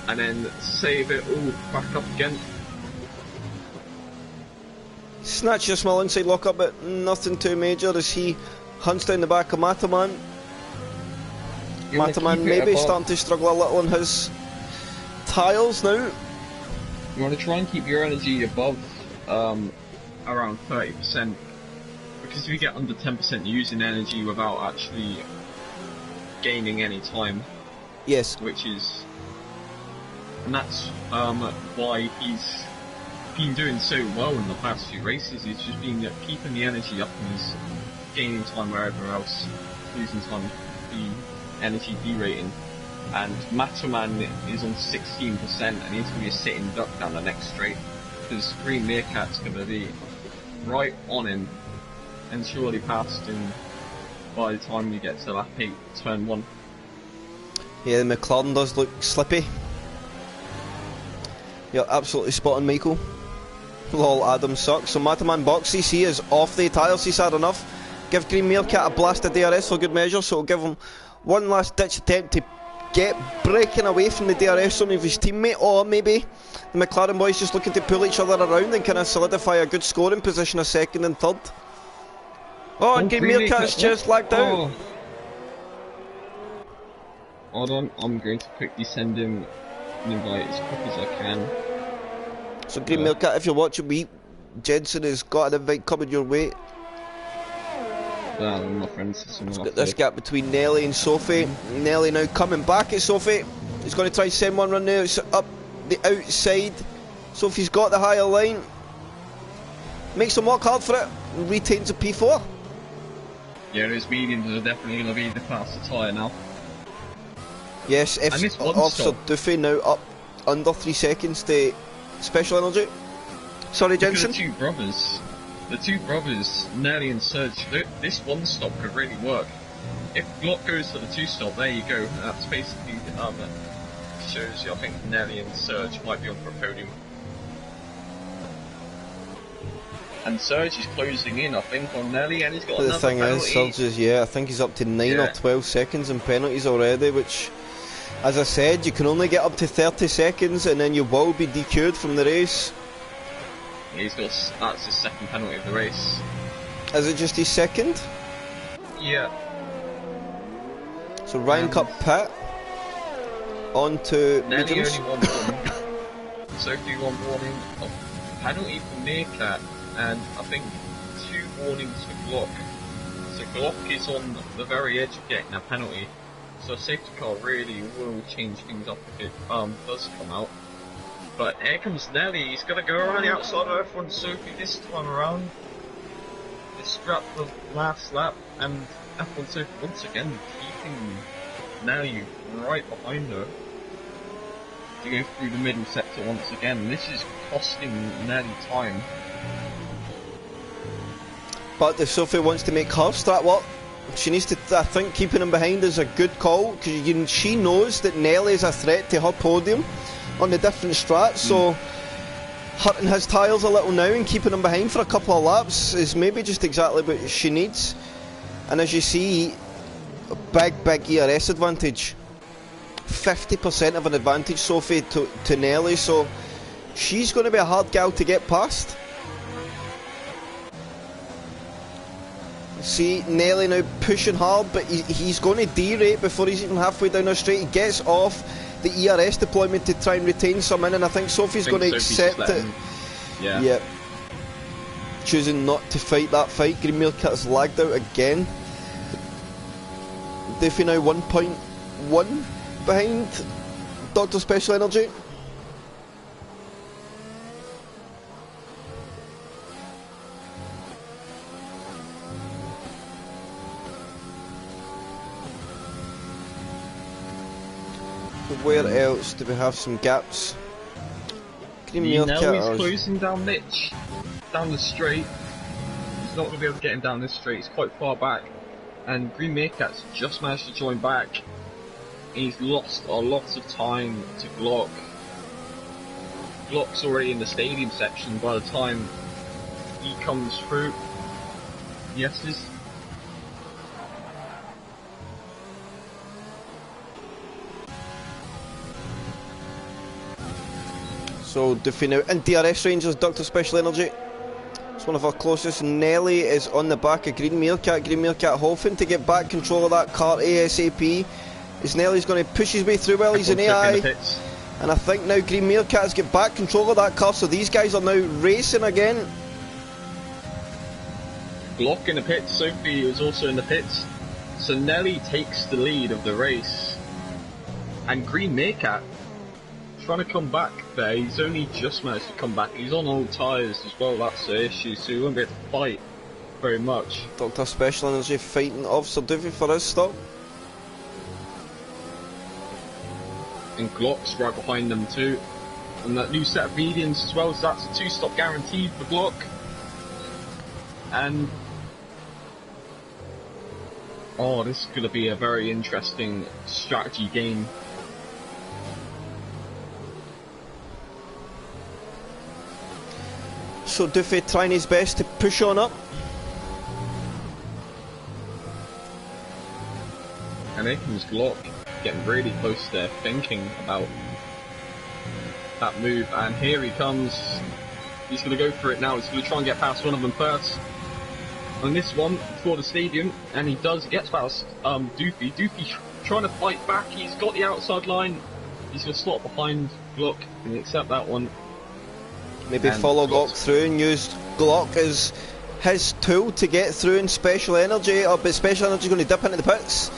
and then save it all back up again. Snatch a small inside lockup, but nothing too major as he hunts down the back of Mataman. Mataman maybe starting to struggle a little on his tyres now. You want to try and keep your energy above around 30%, because if you get under 10% you're using energy without actually gaining any time. Yes. And that's why he's been doing so well in the past few races. He's just been keeping the energy up and he's gaining time wherever else, losing time with the energy derating. And Mataman is on 16% and he's going to be a sitting duck down the next straight, because Green Meerkat's going to be right on him and surely past him by the time you get to lap 8, turn 1. Yeah, the McLaren does look slippy. You're absolutely spot on, Michael. Lol, Adam sucks. So Mataman boxes, he is off the tyres, he's had enough. Give Green Meerkat a blast of DRS for good measure, so it'll give him one last ditch attempt to get breaking away from the DRS zone of his teammate, or maybe the McLaren boys just looking to pull each other around and kind of solidify a good scoring position of second and third. Oh, and Green Meerkat's just lagged out. Hold on, I'm going to quickly send him an invite as quick as I can. So Green Meerkat, if you're watching me, Jensen has got an invite coming your way. My friends, he's got this gap between Nelly and Sophie. Nelly now coming back at Sophie. He's going to try send one run now. It's up the outside. Sophie's got the higher line. Makes him work hard for it. Retains a P4. Yeah, those mediums are definitely going to be the faster tyre now. Yes, Officer Duffy now up under 3 seconds to special energy. Sorry, Jensen. The two brothers, Nelly and Serge, this one stop could really work. If Glock goes for the 2 stop, there you go. That's basically shows you. I think Nelly and Serge might be on for a podium. And Serge is closing in, I think, on Nelly, and he's got another penalty. The thing is, Serge is, I think he's up to 9 or 12 seconds in penalties already, which, as I said, you can only get up to 30 seconds and then you will be DQ'd from the race. That's his second penalty of the race. Is it just his second? Yeah. So Ryan cut pit on to Nelly mediums. Only one warning. Sophie one warning. Penalty for Meerkat, and I think 2 warnings for Glock. So Glock is on the very edge of getting a penalty. So a safety car really will change things up if it does come out. But here comes Nelly, he's going to go around the outside of F1 Sophie this time around. This scrap the last lap, and F1 Sophie once again keeping Nelly right behind her. To go through the middle sector once again. This is costing Nelly time. But if Sophie wants to make her start work, she needs to, I think keeping him behind is a good call, because she knows that Nelly is a threat to her podium on the different strats, so hurting his tyres a little now and keeping him behind for a couple of laps is maybe just exactly what she needs. And as you see, a big ERS advantage. 50% of an advantage, Sophie, to Nelly, so she's going to be a hard gal to get past. See, Nelly now pushing hard, but he's going to derate before he's even halfway down the straight. He gets off the ERS deployment to try and retain some in, and I think Sophie's going to accept it. Yeah. Choosing not to fight that fight. Green Meerkat's lagged out again. Diffie now 1.1 behind Dr. Special Energy. Where else do we have some gaps? Green Meerkat is closing down Mitch. down the straight. He's not going to be able to get him down this straight. He's quite far back. And Green Meerkat's just managed to join back. He's lost a lot of time to Glock. Glock's already in the stadium section by the time he comes through. Yeses. So Duffy now in DRS Rangers, Dr. Special Energy. It's one of our closest. Nelly is on the back of Green Meerkat. Green Meerkat hoping to get back control of that car ASAP. As Nelly's going to push his way through while he's in AI. And I think now Green Meerkat has got back control of that car, so these guys are now racing again. Glock in the pits, Sophie is also in the pits. So Nelly takes the lead of the race. And Green Meerkat trying to come back there. He's only just managed to come back. He's on old tyres as well, that's the issue, so he won't be able to fight very much. Dr. Special Energy fighting Officer Duffy for his stop. And Glock's right behind them too. And that new set of mediums as well, so that's a 2-stop guaranteed for Glock. And oh, this is going to be a very interesting strategy game. So Duffy trying his best to push on up. And here comes Glock, getting really close there, thinking about that move. And here he comes. He's going to go for it now. He's going to try and get past one of them first. On this one, for the stadium, and he does get past Doofy. Doofy trying to fight back. He's got the outside line. He's going to slot behind Glock and accept that one. Maybe and follow Glock through and use Glock as his tool to get through in Special Energy, but Special Energy going to dip into the pits.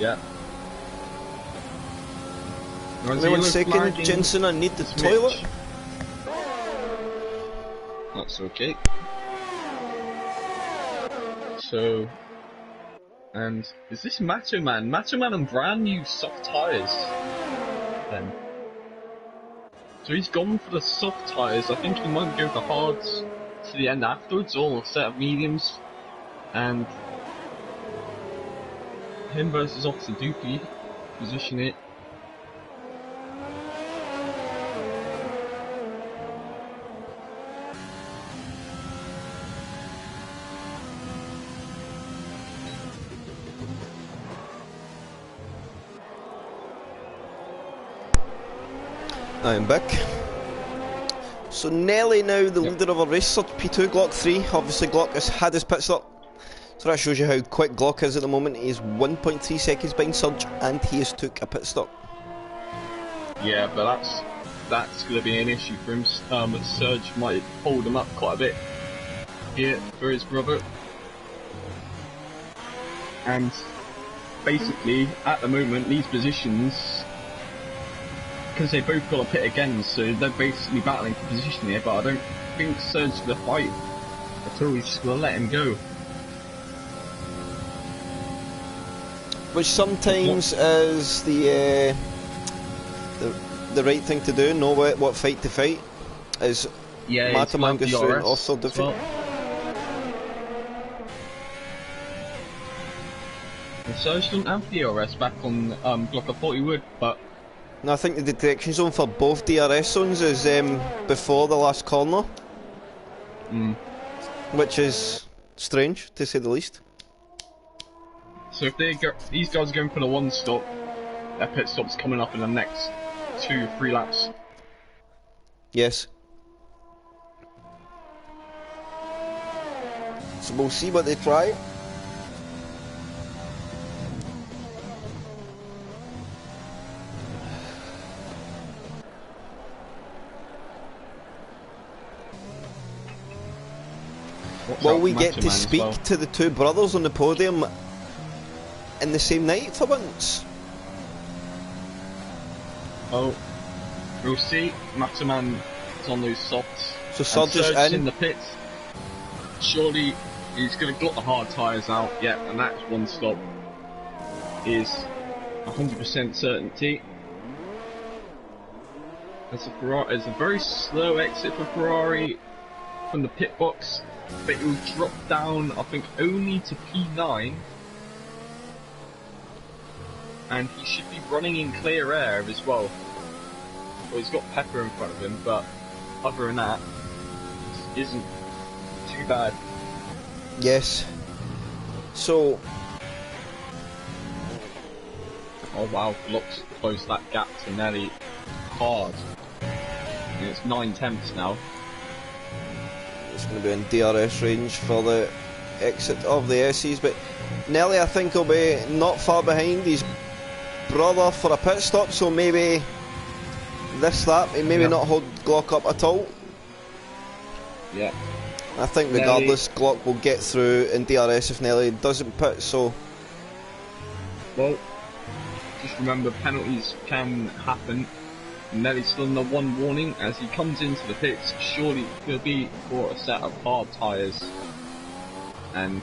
Yeah. Wait 1 second, Jensen, I need the toilet. That's okay. So, and is this Macho Man? Macho Man on brand new soft tyres. Then. So he's gone for the soft tyres. I think he might go for hards to the end afterwards, or a set of mediums. And him versus Officer Doopy, position it. I am back. So Nelly now the leader of our race, surge P2, Glock 3. Obviously Glock has had his pit stop. So that shows you how quick Glock is at the moment. He is 1.3 seconds behind Surge and he has took a pit stop. Yeah, but that's going to be an issue for him. Surge might hold him up quite a bit here for his brother. And basically, at the moment, these positions, because they both got a pit again, so they're basically battling for position here, but I don't think Surge's going to fight at all. He's just going to let him go. Which sometimes is the right thing to do. Know what fight to fight. Is Mataman goes through and also defeat. Surge doesn't have DRS back on Glock. I thought he would, but no, I think the detection zone for both DRS zones is before the last corner, which is strange to say the least. So if these guys are going for the one stop, their pit stop's coming up in the next 2-3 laps. Yes. So we'll see what they try. Will we get to speak to the two brothers on the podium in the same night for once? Oh, we'll see. Mataman is on those softs. So Surge is in the pits. Surely he's going to glut the hard tyres out. Yeah, and that's one stop. Is 100% certainty. There's a very slow exit for Ferrari. from the pit box, but it will drop down, I think, only to P9. And he should be running in clear air as well. Well, he's got Pepper in front of him, but other than that, it isn't too bad. Yes. So... Oh wow, Locks closed that gap to Nelly hard. And it's 9/10 now. It's going to be in DRS range for the exit of the S's, but Nelly, I think, will be not far behind his brother for a pit stop, so maybe he maybe not hold Glock up at all. Yeah. I think regardless, Glock will get through in DRS if Nelly doesn't pit, so... Well, just remember, penalties can happen. Nelly's still under one warning. As he comes into the pits, surely he'll be for a set of hard tyres. And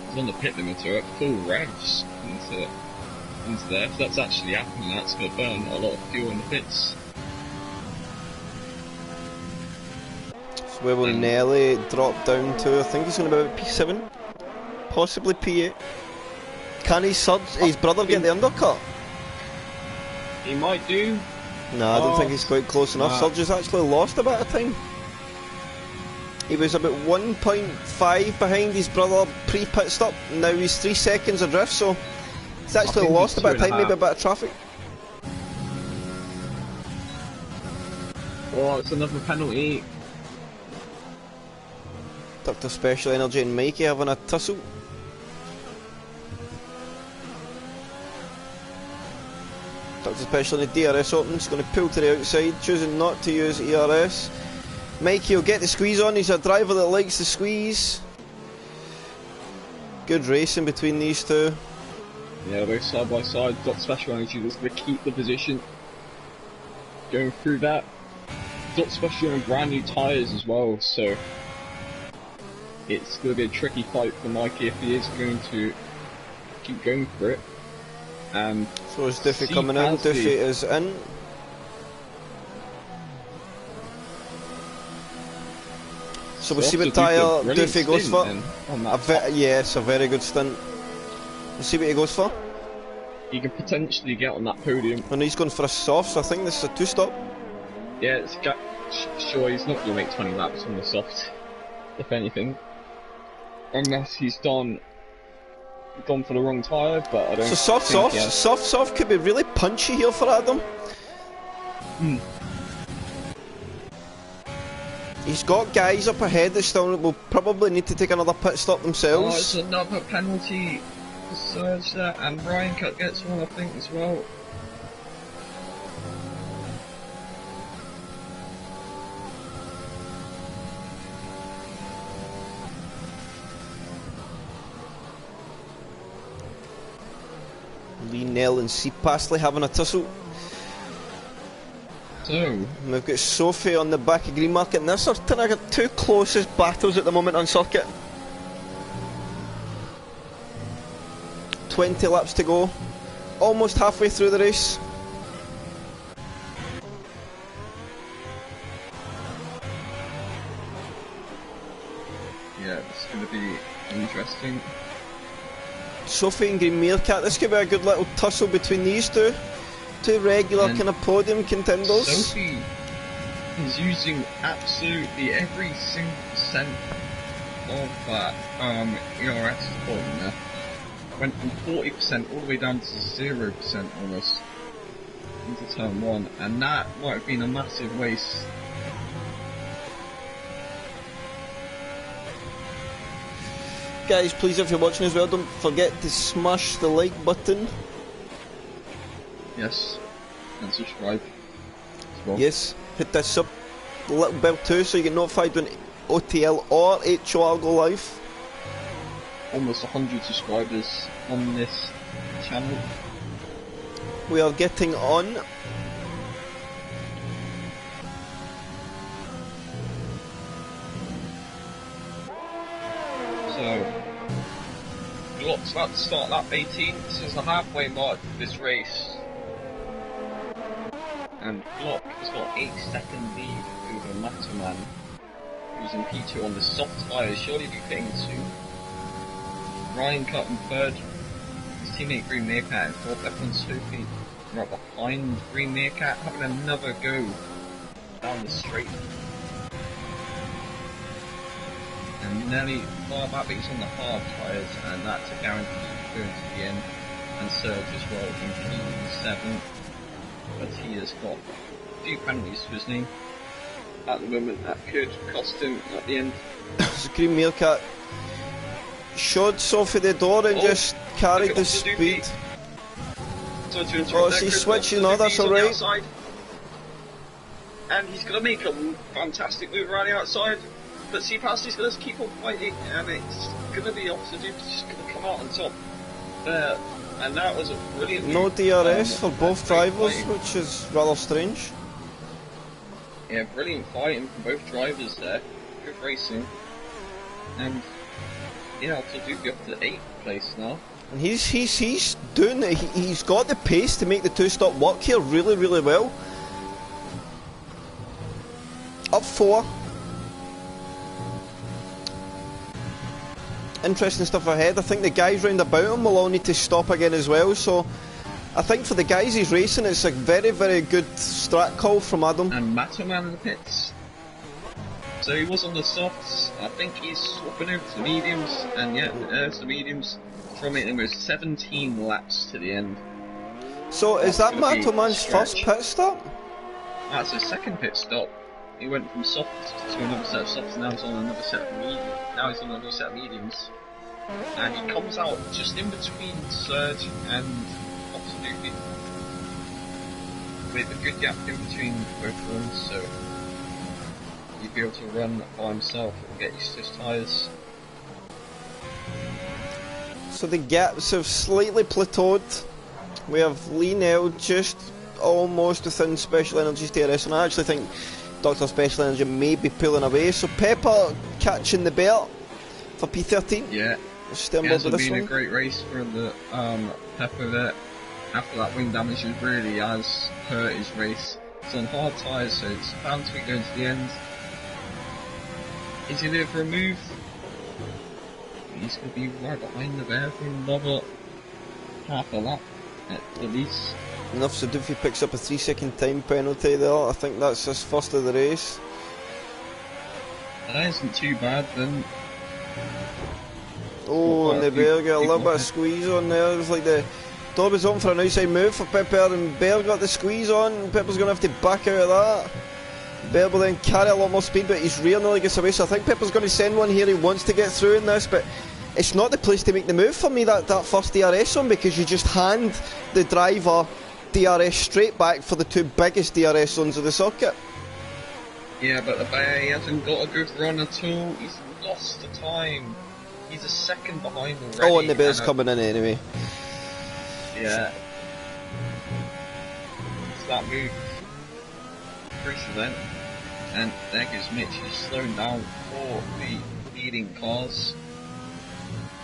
he's on the pit limiter at full revs into there. If that's actually happening, that's going to burn a lot of fuel in the pits. So where will Nelly drop down to? I think he's going to be about P7, possibly P8. Can his brother get the undercut? He might do. No, I don't think he's quite close enough. Surge has actually lost a bit of time. He was about 1.5 behind his brother pre-pit stop. Now he's 3 seconds adrift, so he's actually lost a bit of time, maybe a bit of traffic. Oh, it's another penalty. Dr. Special Energy and Mikey having a tussle. Dr. Special in the DRS open, he's going to pull to the outside, choosing not to use ERS. Mikey will get the squeeze on, he's a driver that likes the squeeze. Good racing between these two. Yeah, they're side by side. Dr. Special Energy is going to keep the position. Going through that. Dr. Special on brand new tyres as well, so it's going to be a tricky fight for Mikey if he is going to keep going for it. And so is Duffy coming in, Duffy is in. So we'll see what tyre Duffy goes for. Yes, a very good stint. We'll see what he goes for. He can potentially get on that podium. And he's going for a soft, so I think this is a 2-stop. Yeah, it's sure he's not going to make 20 laps on the soft, if anything. Unless he's gone for the wrong tyre, but I don't So soft could be really punchy here for Adam. He's got guys up ahead that still will probably need to take another pit stop themselves. Oh, it's another penalty for Serge there, and Ryan Cut gets one, I think, as well. Lee, Nell and C. Pastley having a tussle. So we've got Sophie on the back of Green Market, and this are the two closest battles at the moment on circuit. 20 laps to go, almost halfway through the race. Yeah, it's going to be interesting. Sophie and Green Meerkat, this could be a good little tussle between these two. Two regular kind of podium contenders. Sophie is using absolutely every single percent of that ERS support in there. Went from 40% all the way down to 0% almost into turn 1, and that might have been a massive waste. Guys, please, if you're watching as well, don't forget to smash the like button. Yes, and subscribe as well. Yes, hit that sub little bell too so you get notified when OTL or HOR go live. Almost 100 subscribers on this channel. We are getting on. So, Glock's about to start lap 18. This is the halfway mark of this race. and Block has got 8-second lead over Matoman, who's in P2 on the soft tyres, surely be getting soon. Ryan cut in third, his teammate Green Meerkat in fourth, F1 Sophie right behind Green Meerkat, having another go down the straight. And nearly far back, but he's on the hard tyres, and that's a guarantee going to the end. And Serge as well in P7, but he has got a few penalties to his name at the moment that could cost him at the end. So Green Meerkat showed Sophie the door and just carried the speed. Oh, she's switching, no, that's alright. And he's going to make a fantastic move around the outside, but Ps4's going to keep on fighting, and it's going to be opposite, he's just going to come out on top there. And that was a brilliant no move. DRS for both drivers, which is rather strange. Yeah, brilliant fighting from both drivers there. Good racing. And yeah, Otl do be up to 8th place now. And he's doing it. He's got the pace to make the two-stop work here really well. Up 4. Interesting stuff ahead. I think the guys round about him will all need to stop again as well, so I think for the guys he's racing it's a very good strat call from Adam. And Matoman in the pits. So he was on the softs, I think he's swapping over to the mediums, and yeah, there's the mediums from it, and there's 17 laps to the end. So is that Matoman's first pit stop? That's his second pit stop. He went from softs to another set of softs, and now he's on another set of mediums. Now he's on another set of mediums. And he comes out just in between Serge and Absolutely, with a good gap in between both ones, so he'd be able to run by himself and get used to his tyres. So the gaps have slightly plateaued. We have Lee Nell just almost within Special Energy's DRS, and I actually think Dr. Special Energy may be pulling away. So Pepper catching the belt for P13. Yeah, it hasn't been a great race for the Pepper there. After that wing damage, it really has hurt his race. It's on hard tyres, so it's bound to be going to the end. Is he there for a move? He's going to be right behind the bear for another half a lap at least. Enough so Doofy picks up a 3-second time penalty there. I think that's his first of the race. That isn't too bad then. Oh, and the bear got a little bit of squeeze on there. It was like the door was on for an outside move for Pepper, and Bear got the squeeze on, and Pepper's going to have to back out of that. Bear will then carry a lot more speed, but his rear nearly gets away, so I think Pepper's going to send one here. He wants to get through in this, but it's not the place to make the move for me, that first DRS one, because you just hand the driver DRS straight back for the two biggest DRS zones of the circuit. Yeah, but the bear, he hasn't got a good run at all. He's lost the time. He's a second behind already. Oh, and the bear's coming in anyway. Yeah. It's that move. Increases then. And there goes Mitch. He's slowing down for the leading cars.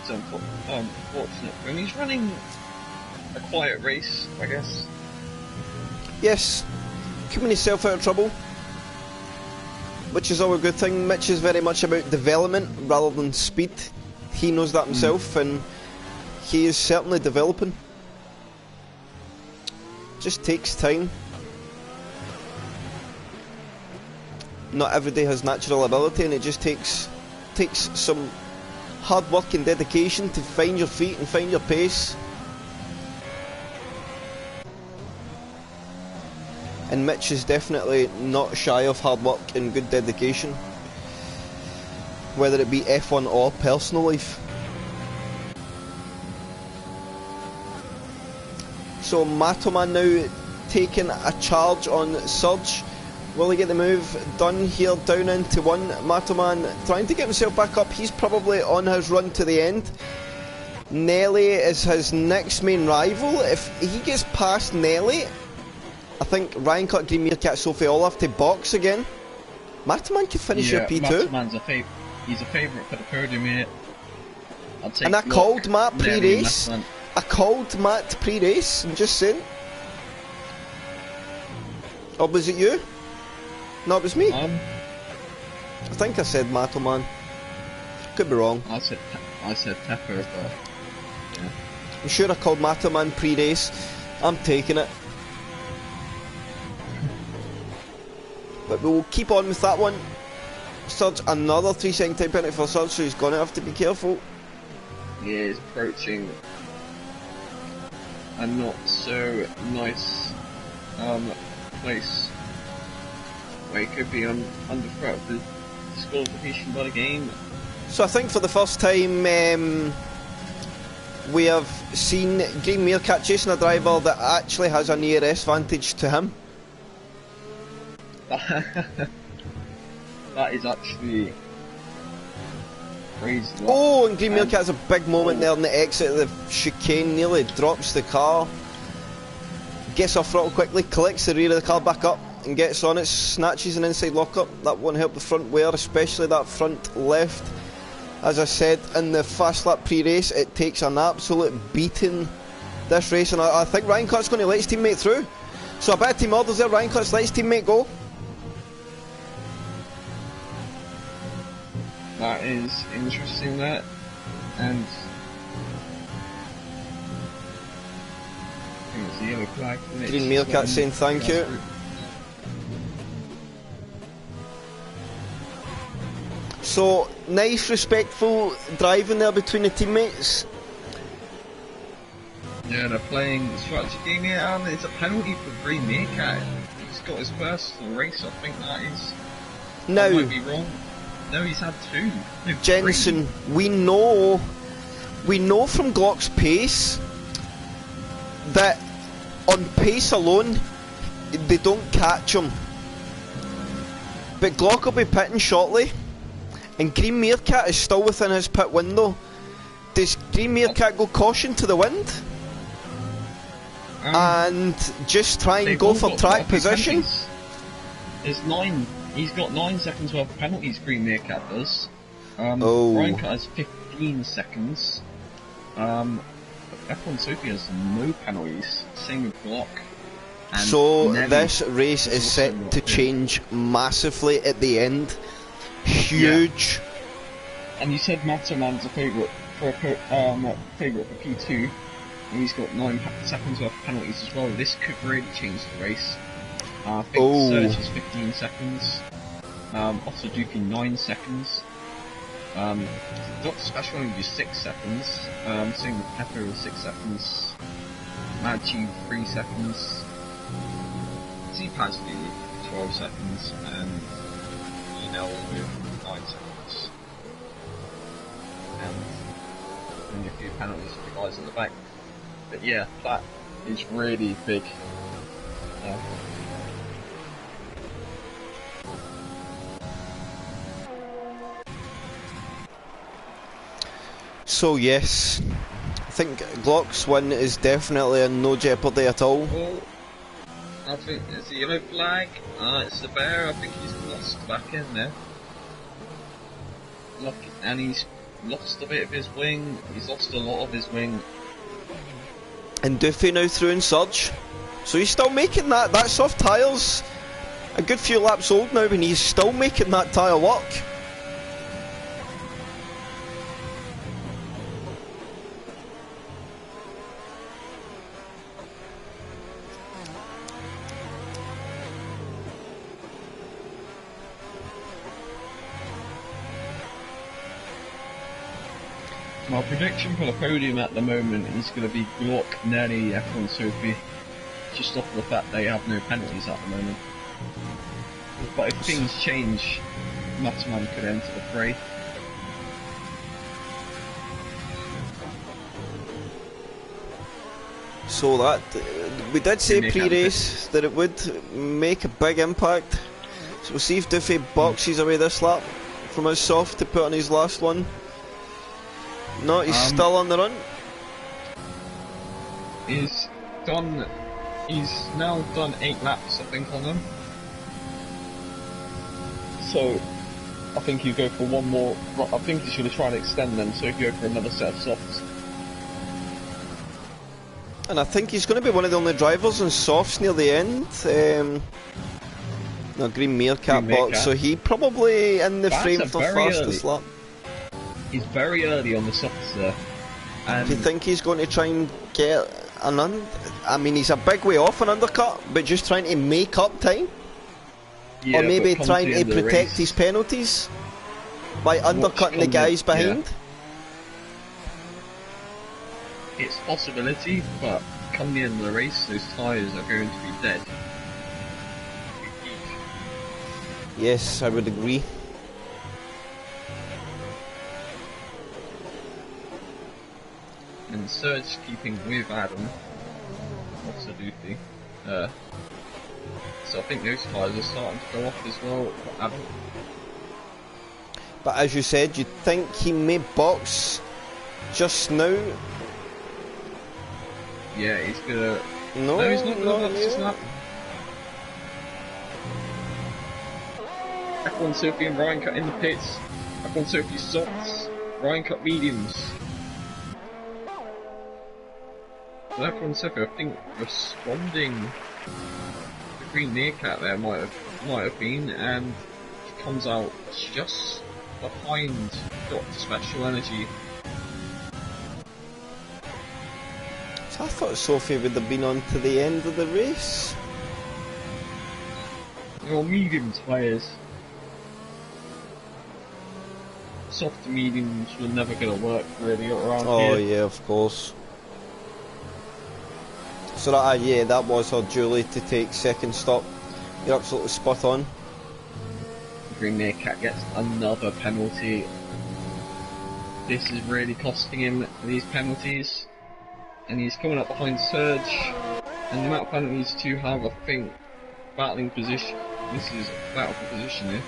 It's unfortunate for him. He's running a quiet race, I guess. Yes. Keeping himself out of trouble, which is all a good thing. Mitch is very much about development rather than speed. He knows that himself, and he is certainly developing. Just takes time. Not everybody has natural ability, and it just takes some hard work and dedication to find your feet and find your pace. And Mitch is definitely not shy of hard work and good dedication, whether it be F1 or personal life. So Matoman now taking a charge on Surge. Will he get the move done here down into 1? Matoman trying to get himself back up. He's probably on his run to the end. Nelly is his next main rival. If he gets past Nelly, I think Ryan Cut, Green Meerkat, Sophie all have to box again. Matoman could finish your P2. Matoman's he's a favourite for the podium here. And I called Matt pre-race. I called Matt pre-race, I'm just saying. Or was it you? No, it was me. I think I said Mattelman. Could be wrong. I said Pepper, but yeah. I'm sure I called Mattelman pre-race. I'm taking it. But we'll keep on with that one. Surge, another 3-second time penalty for Surge, so he's going to have to be careful. He is approaching a not so nice place where he could be under threat of the disqualification by the game. So I think for the first time we have seen Green Meerkat chasing a driver that actually has a near-S advantage to him. That is actually crazy. Oh, and Green Meerkat has a big moment there in the exit of the chicane, nearly drops the car. Gets off throttle quickly, collects the rear of the car back up and gets on it, snatches an inside lockup. That won't help the front wear, especially that front left. As I said in the fast lap pre-race, it takes an absolute beating this race, and I think Ryan Clut's going to let his teammate through. So a bit of team orders there, Ryan Clut's let his teammate go. That is interesting, that. And I think it's the yellow flag. Green Meerkat saying thank you. So, nice, respectful driving there between the teammates. Yeah, they're playing strategy game here, and it's a penalty for Green Meerkat. He's got his first race, I think that is. Now, I might be wrong. No, he's had 2. No, Jensen, 3. we know from Glock's pace that on pace alone they don't catch him. But Glock will be pitting shortly, and Green Meerkat is still within his pit window. Does Green Meerkat go caution to the wind and just try and go for track position? There's 9. He's got 9 seconds worth of penalties, Green Meerkat does. Ryan Cut has 15 seconds. F1 Sophie has no penalties, same with Glock. And so Nevi this race is set to change massively at the end. Huge. Yeah. And you said Matterman's a favourite for P2, and he's got 9 seconds worth of penalties as well. This could really change the race. I think Surge is 15 seconds, Otl Duke 9 seconds, Dr. Special only 6 seconds, same with Pepper with 6 seconds, Madchi 3 seconds, Z-Pasty 12 seconds, and Enel with 9 seconds. And only a few penalties for the guys at the back. But yeah, that is really big. So yes, I think Glock's win is definitely in no jeopardy at all. Well, I think it's a yellow flag, it's the bear, I think he's lost back in there. Look, and he's lost a bit of his wing, he's lost a lot of his wing. And Duffy now through in Surge. So he's still making that soft tyre's a good few laps old now, and he's still making that tyre work. My prediction for the podium at the moment is going to be Glock, Nelly, F1 Sophie, just off the fact they have no penalties at the moment. But if things change, Matterman could enter the fray. So that, we did say pre-race that it would make a big impact. So we'll see if Duffy boxes away this lap from his soft to put on his last one. No, he's still on the run. He's now done 8 laps, I think, on them. So, I think he'll go for one more. I think he's going to try and extend them, so he'll go for another set of softs. And I think he's going to be one of the only drivers in softs near the end. No, Green Meerkat box, so he probably in the frame for fastest lap. He's very early on the softs there. Do you think he's going to try and get an I mean, he's a big way off an undercut, but just trying to make up time? Yeah, or maybe trying to protect his penalties by undercutting the guys behind? Yeah. It's a possibility, but come the end of the race, those tyres are going to be dead. Yes, I would agree. And Serge keeping with Adam, absolutely. So I think those tyres are starting to go off as well for Adam. But as you said, you think he may box just now? Yeah, he's gonna... No, he's not gonna box just now. F1 Sophie and Ryan Cut in the pits. F1 Sophie softs, Ryan Cut mediums. Well, F1 Sophie, I think, responding to Green Meerkat there might have been, and she comes out just behind Dr. Special Energy. So I thought Sophie would have been on to the end of the race. Well, medium tyres. Soft to mediums were never going to work really around here. Oh yeah, of course. So that, yeah, that was her duty to take second stop. You're absolutely spot on. Green Meerkat gets another penalty. This is really costing him these penalties. And he's coming up behind Serge. And the amount of penalties to have, I think, battling position. This is a battle for position here.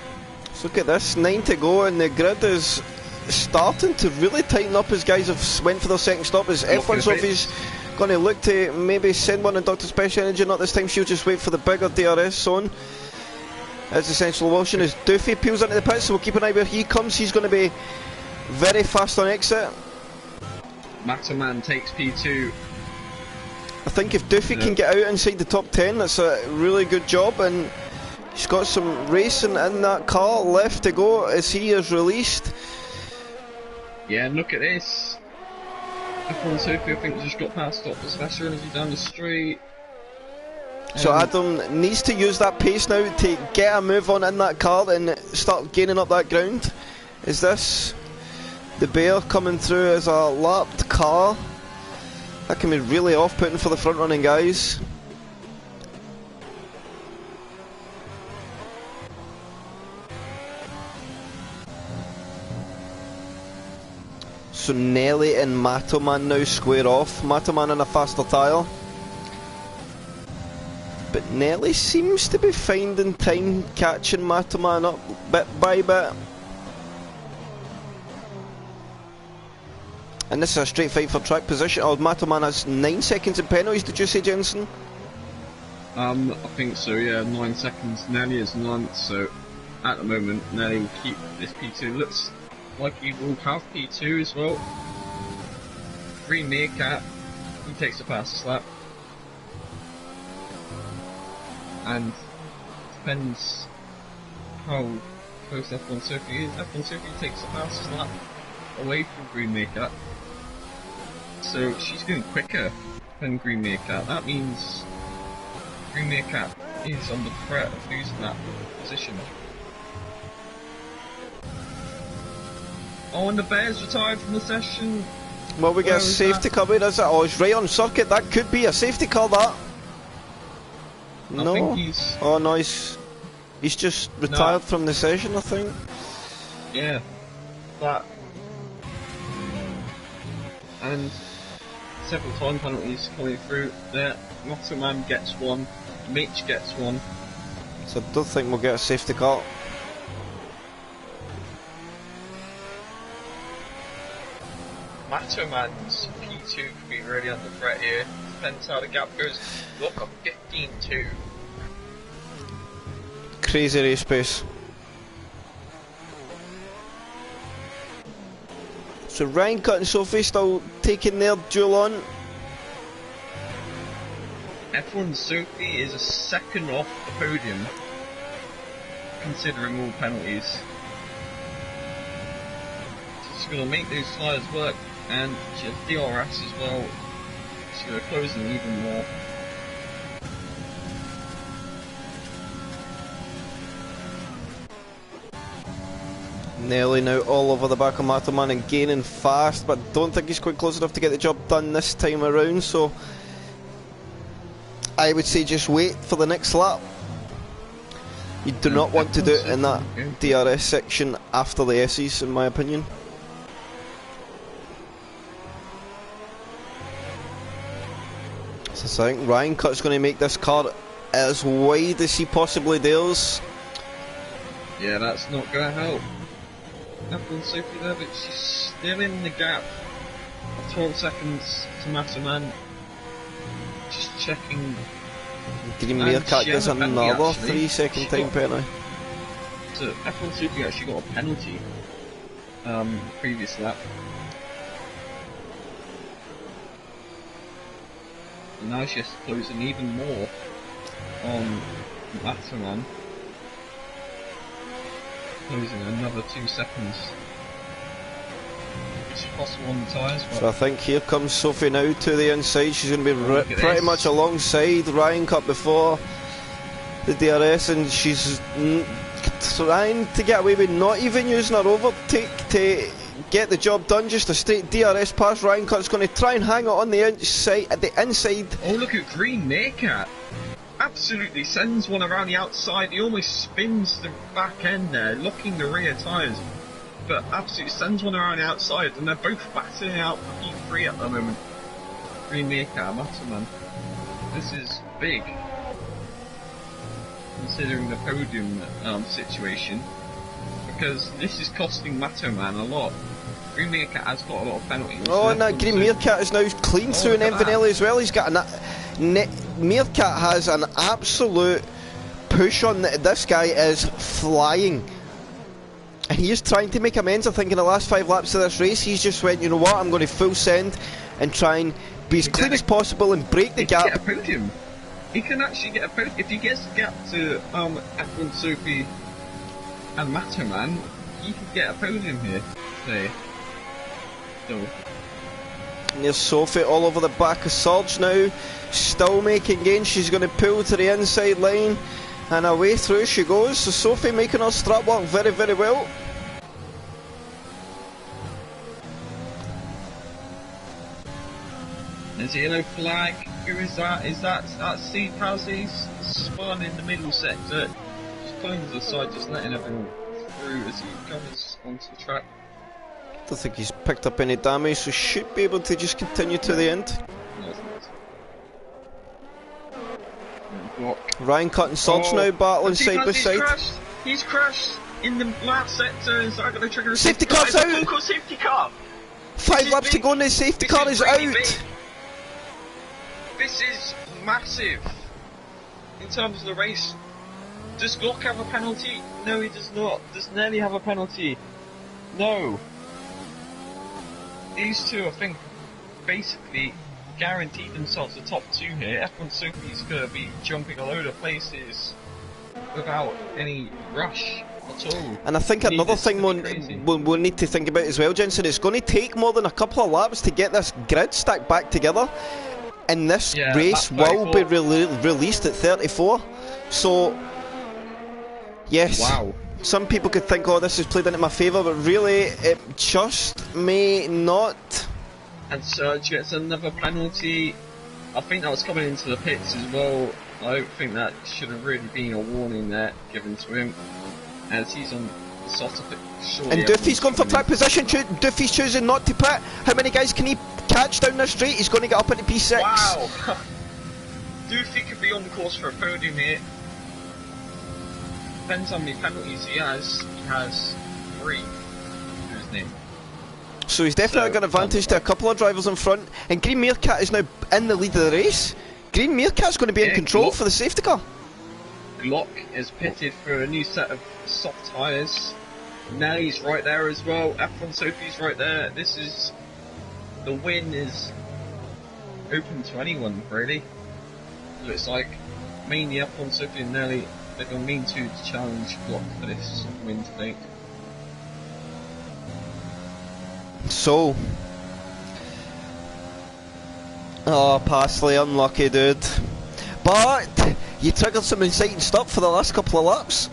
So look at this, 9 to go, and the grid is starting to really tighten up as guys have went for their second stop. As F1 Sophie's going to look to maybe send one in Dr. Special Energy, not this time, she'll just wait for the bigger DRS zone. As the central motion as Doofy peels into the pits, so we'll keep an eye where he comes. He's going to be very fast on exit. Matterman takes P2. I think if Doofy can get out inside the top 10, that's a really good job, and he's got some racing in that car left to go as he is released. Yeah, look at this. F1 Sophie, I think, just got past Dr. Special Energy down the street. So Adam needs to use that pace now to get a move on in that car and start gaining up that ground. Is this the bear coming through as a lapped car? That can be really off-putting for the front running guys. So Nelly and Matoman now square off. Matoman in a faster tyre. But Nelly seems to be finding time catching Matoman up bit by bit. And this is a straight fight for track position. Oh, Matoman has 9 seconds in penalties, did you say, Jensen? I think so, yeah, 9 seconds. Nelly is 9th, so at the moment Nelly will keep this P2. Looks like he will have P2 as well. Green Meerkat, he takes the fastest lap. And depends how close F1 Sophie is. F1 Sophie takes the fastest lap away from Green Meerkat. So she's going quicker than Green Meerkat. That means Green Meerkat is on the threat of losing that position. Oh, and the Bears retired from the session. Well, we get a safety car, where is it? Oh, it's right on circuit. That could be a safety car, that. No. I think he's... Oh, no, he's just retired from the session, I think. Yeah. That. And several time penalties coming through there. Mottoman gets one. Mitch gets one. So I don't think we'll get a safety car. Mattoman's P2 could be really under threat here. Depends how the gap goes. Look at 15-2. Crazy race pace. So Ryan Cut and Sophie still taking their duel on. F1 Sophie is a second off the podium, considering all penalties. She's going to make those tyres work, and she has DRS as well. She's going to close them even more. Nearly now all over the back of Matterman and gaining fast, but don't think he's quite close enough to get the job done this time around, so I would say just wait for the next lap. You do not want to do it in that DRS section after the S's, in my opinion. So I think Ryan Cut's going to make this car as wide as he possibly dares. Yeah, that's not going to help. F1 Sophie there, but she's still in the gap. 12 seconds to Matterman. Just checking. Green Meerkat gets another 3-second time penalty. So F1 Sophie actually got a penalty previous lap. And now she has to close in even more on Matterman. Losing another 2 seconds. It's possible on the tyres. So I think here comes Sophie now to the inside. She's going to be pretty much alongside Ryan Cut before the DRS, and she's trying to get away with not even using her overtake to get the job done. Just a straight DRS pass. Ryan Cut's going to try and hang it on the inside. At the inside. Oh, look at Green Meerkat! Absolutely sends one around the outside. He almost spins the back end there, locking the rear tyres, but absolutely sends one around the outside, and they're both battling out for P3 at the moment. Green Meerkat, Matterman. This is big, considering the podium situation, because this is costing Matterman a lot. Green Meerkat has got a lot of penalties. Oh, and that Green Meerkat is now clean through an Envanelli as well. He's got Meerkat has an absolute push on this guy is flying. And he is trying to make amends. I think in the last 5 laps of this race, he's just went, you know what, I'm going to full send and try and be as clean as possible and break the gap. Get a podium. He can actually get a podium. If he gets the gap to F1 Sophie and Matterman, he can get a podium here today. No. And there's Sophie all over the back of Surge now, still making gains. She's going to pull to the inside line, and away through she goes. So Sophie making her strap work very, very well. There's a yellow flag. Who is that? Is that C Pazzi's spun in the middle sector? Just pulling to the side, just letting everyone through as he comes onto the track. I don't think he's picked up any damage, so should be able to just continue to the end. Ryan Cut and Surge now battling side by side. He's crashed in the last sector. Is that going to trigger a safety car's out? Full safety car. 5 laps to go and the safety car is out. This is massive in terms of the race. Does Glock have a penalty? No, he does not. Does Nelly have a penalty? No. These two, I think, basically guaranteed themselves the top 2 here. F1 Sophie's going to be jumping a load of places without any rush at all. And I think another thing we'll need to think about as well, Jensen, it's going to take more than a couple of laps to get this grid stacked back together. And this race will be released at 34. So, yes. Wow. Some people could think, oh, this is played into my favour, but really, it just may not. And Serge gets another penalty. I think that was coming into the pits as well. I don't think that should have really been a warning there given to him. As he's on the sort of pit. And Duffy's going for track position. Duffy's choosing not to pit. How many guys can he catch down the straight? He's going to get up into P6. Wow! Duffy could be on the course for a podium here. Depends how many penalties he has. He has 3 to his name. So he's definitely got an advantage to a couple of drivers in front. And Green Meerkat is now in the lead of the race. Green Meerkat's going to be in control for the safety car. Glock is pitted for a new set of soft tyres. Nelly's right there as well. F1 Sophie's right there. This is... the win is open to anyone, really. looks like mainly F1 Sophie and Nelly, they're going to mean to challenge Glock for this win today. So, oh, Pasley, unlucky dude. But you triggered some exciting stuff for the last couple of laps.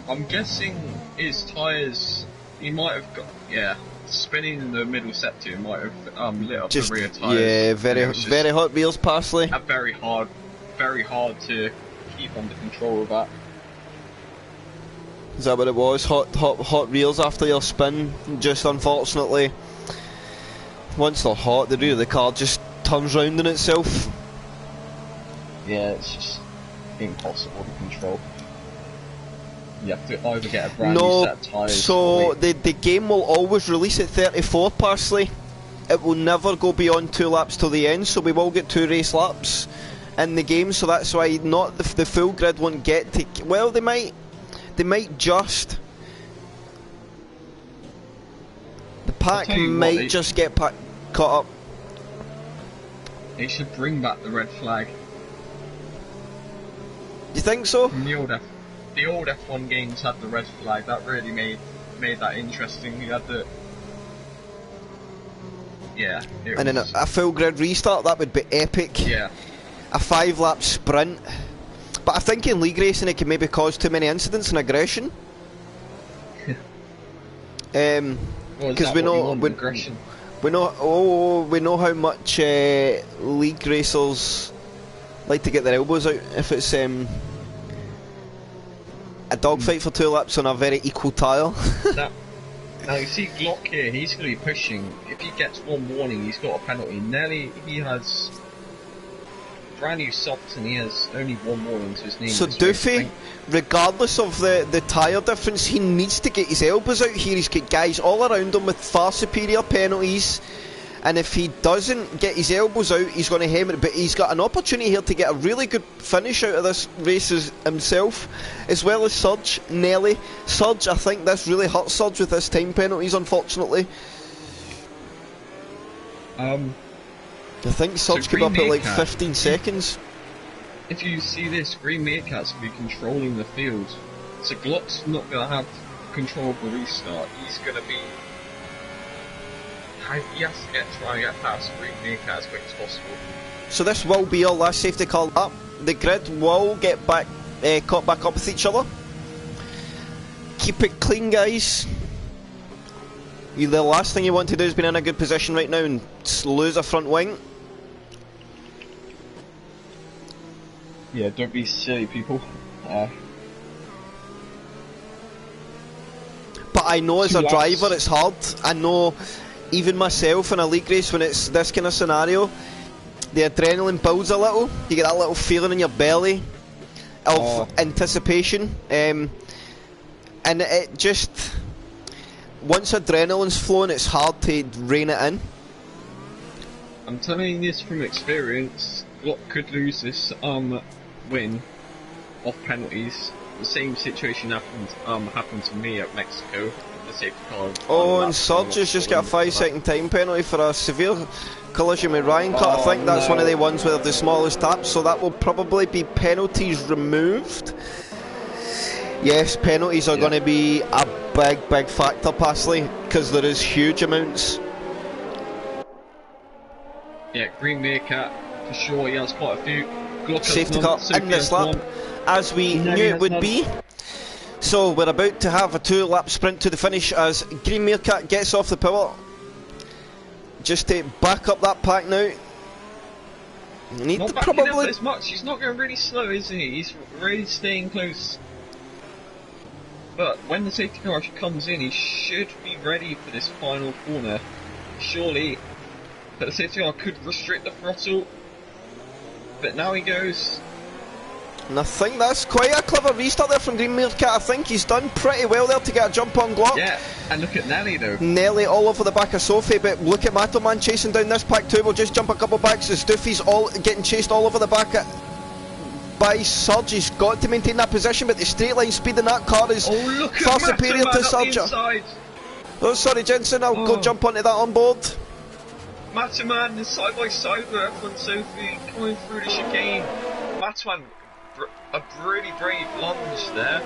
I'm guessing his tyres, he might have got, yeah, spinning in the middle sector might have lit up just, the rear tyres. Yeah, very hot wheels, Pasley. Very hard to keep under control of that. Is that what it was? Hot reels after your spin. Just unfortunately, once they're hot, the rear of the car just turns round in itself. Yeah, it's just impossible to control. You have to either get a brand new set of tyres. So the game will always release at 34, Parsley. It will never go beyond 2 laps till the end, so we will get 2 race laps in the game. So that's why not the full grid won't get to. Well, they might just. The pack might just get caught up. They should bring back the red flag. You think so? From the old F1 games had the red flag. That really made that interesting. You had the and then a full grid restart, that would be epic. Yeah. A 5-lap sprint. But I think in league racing it can maybe cause too many incidents and aggression. Because we know how much league racers like to get their elbows out if it's a dogfight for 2 laps on a very equal tyre. Now you see Glock here, he's going to be pushing. If he gets one warning, he's got a penalty. Nelly, he has brand new softs and he has only one warning to his name. So Doofy, regardless of the tyre difference, he needs to get his elbows out here. He's got guys all around him with far superior penalties. And if he doesn't get his elbows out, he's going to hem it. But he's got an opportunity here to get a really good finish out of this race himself, as well as Surge, Nelly. Surge, I think this really hurts Surge with his time penalties, unfortunately. I think Surge came up at like 15 seconds. If you see this, Green Meerkat's going to be controlling the field. So Glock's not going to have control of the restart. He's going to be... He has to try and get past Green Meerkat as quick as possible. So this will be our last safety car up. The grid will get back caught back up with each other. Keep it clean, guys. The last thing you want to do is be in a good position right now and lose a front wing. Yeah, don't be silly, people. But I know as a driver it's hard. I know even myself in a league race, when it's this kind of scenario, the adrenaline builds a little. You get that little feeling in your belly of anticipation, and it just, once adrenaline's flowing, it's hard to rein it in. I'm telling you this from experience. Glock could lose this win off penalties. The same situation happened to me at Mexico. The safety car. And Surge has just got a 5-second time penalty for a severe collision with Ryan Cut. I think that's one of the ones with the smallest taps, so that will probably be penalties removed. Yes, penalties are going to be a big factor, Pasley, because there is huge amounts. Yeah, Green Meerkat for sure. He has quite a few. Safety car in this lap, as we knew it would be. So we're about to have a 2-lap sprint to the finish as Green Meerkat gets off the power. Just to back up that pack now. You need not to backing probably up as much. He's not going really slow, is he? He's really staying close. But when the safety car comes in, he should be ready for this final corner. Surely, but the safety car could restrict the throttle. But now he goes. And I think that's quite a clever restart there from Green Meerkat. I think he's done pretty well there to get a jump on Glock. Yeah, and look at Nelly though. Nelly all over the back of Sophie, but look at Matoman chasing down this pack too. We'll just jump a couple backs as Doofy's all getting chased all over the back by Surge. He's got to maintain that position, but the straight line speed in that car is far superior to Surge. Oh, sorry, Jensen, I'll go jump onto that on board. Mataman is side by side with F1 Sophie coming through the chicane. Mataman, a really brave lunge there.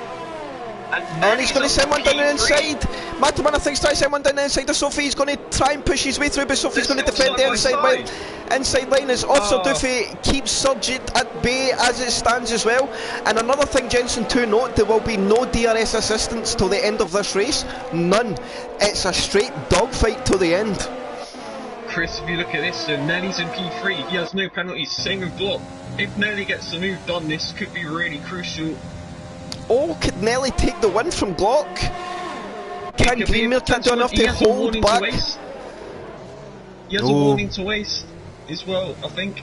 And he's going to send one down the inside. Mataman, I think, is trying to send one down the inside of Sophie. He's going to try and push his way through, but Sophie's going to defend the inside line. Inside line as Officer Duffy keeps Surgeon at bay as it stands as well. And another thing, Jensen, to note, there will be no DRS assistance till the end of this race. None. It's a straight dogfight till the end. Chris, if you look at this, so Nelly's in P3, he has no penalties, same with Glock. If Nelly gets the move done, this could be really crucial. Oh, could Nelly take the win from Glock? Can Greenmere can't do enough to hold back? He has a warning to waste as well, I think.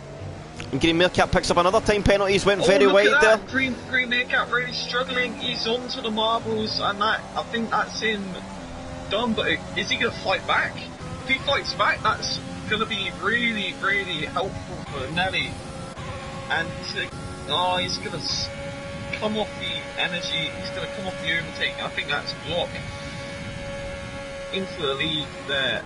And Green Meerkat picks up another time penalty. He's went very wide there. Green Meerkat really struggling. He's onto the marbles, and I think that's him done. But is he going to fight back? If he fights back, that's going to be really, really helpful for Nelly. And he's going to come off the energy. He's going to come off the overtake. I think that's Glock into the lead there.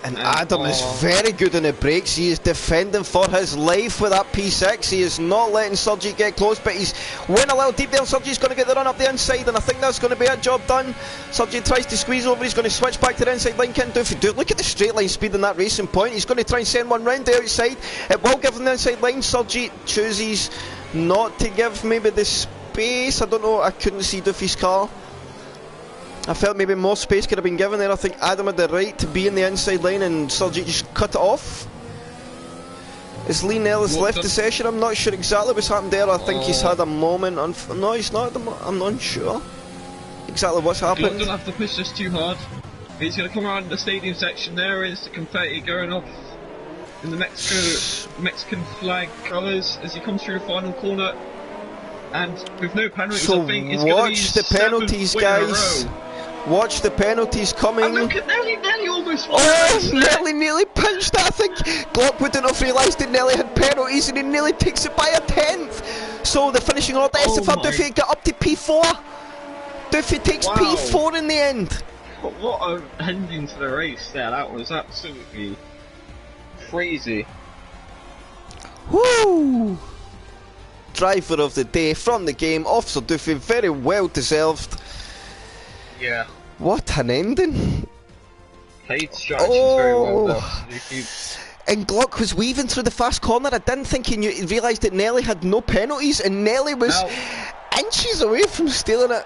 And Adam is very good on the brakes. He is defending for his life with that P6. He is not letting Sergi get close, but he's went a little deep there. Sergi's going to get the run up the inside, and I think that's going to be a job done. Sergi tries to squeeze over. He's going to switch back to the inside line. Can't do if you do. Look at the straight line speed in that racing point. He's going to try and send one round the outside. It will give him the inside line. Sergi chooses not to give maybe the space. I don't know. I couldn't see Duffy's car. I felt maybe more space could have been given there. I think Adam had the right to be in the inside line and Sergi just cut it off. Is Lee Nellis left the session? I'm not sure exactly what's happened there. I think he's had a moment. No, he's not. I'm not sure exactly what's happened. Don't have to push this too hard. He's going to come around the stadium section. There is the confetti going off in the Mexican flag colours as he comes through the final corner. And with no penalties, so I think it's watch the penalties, guys. Watch the penalties coming. And look at Nelly almost won. Oh, Nelly nearly pinched that. I think Glock wouldn't have realised that Nelly had penalties and he nearly takes it by a 10th. So the finishing order is for Duffy got up to P4. Duffy takes P4 in the end. What a ending to the race there. That was absolutely crazy. Woo! Driver of the day from the game, Officer Duffy, very well deserved. Yeah. What an ending. Played strategies very well there. And Glock was weaving through the fast corner. I didn't think he realised that Nelly had no penalties, and Nelly was inches away from stealing it.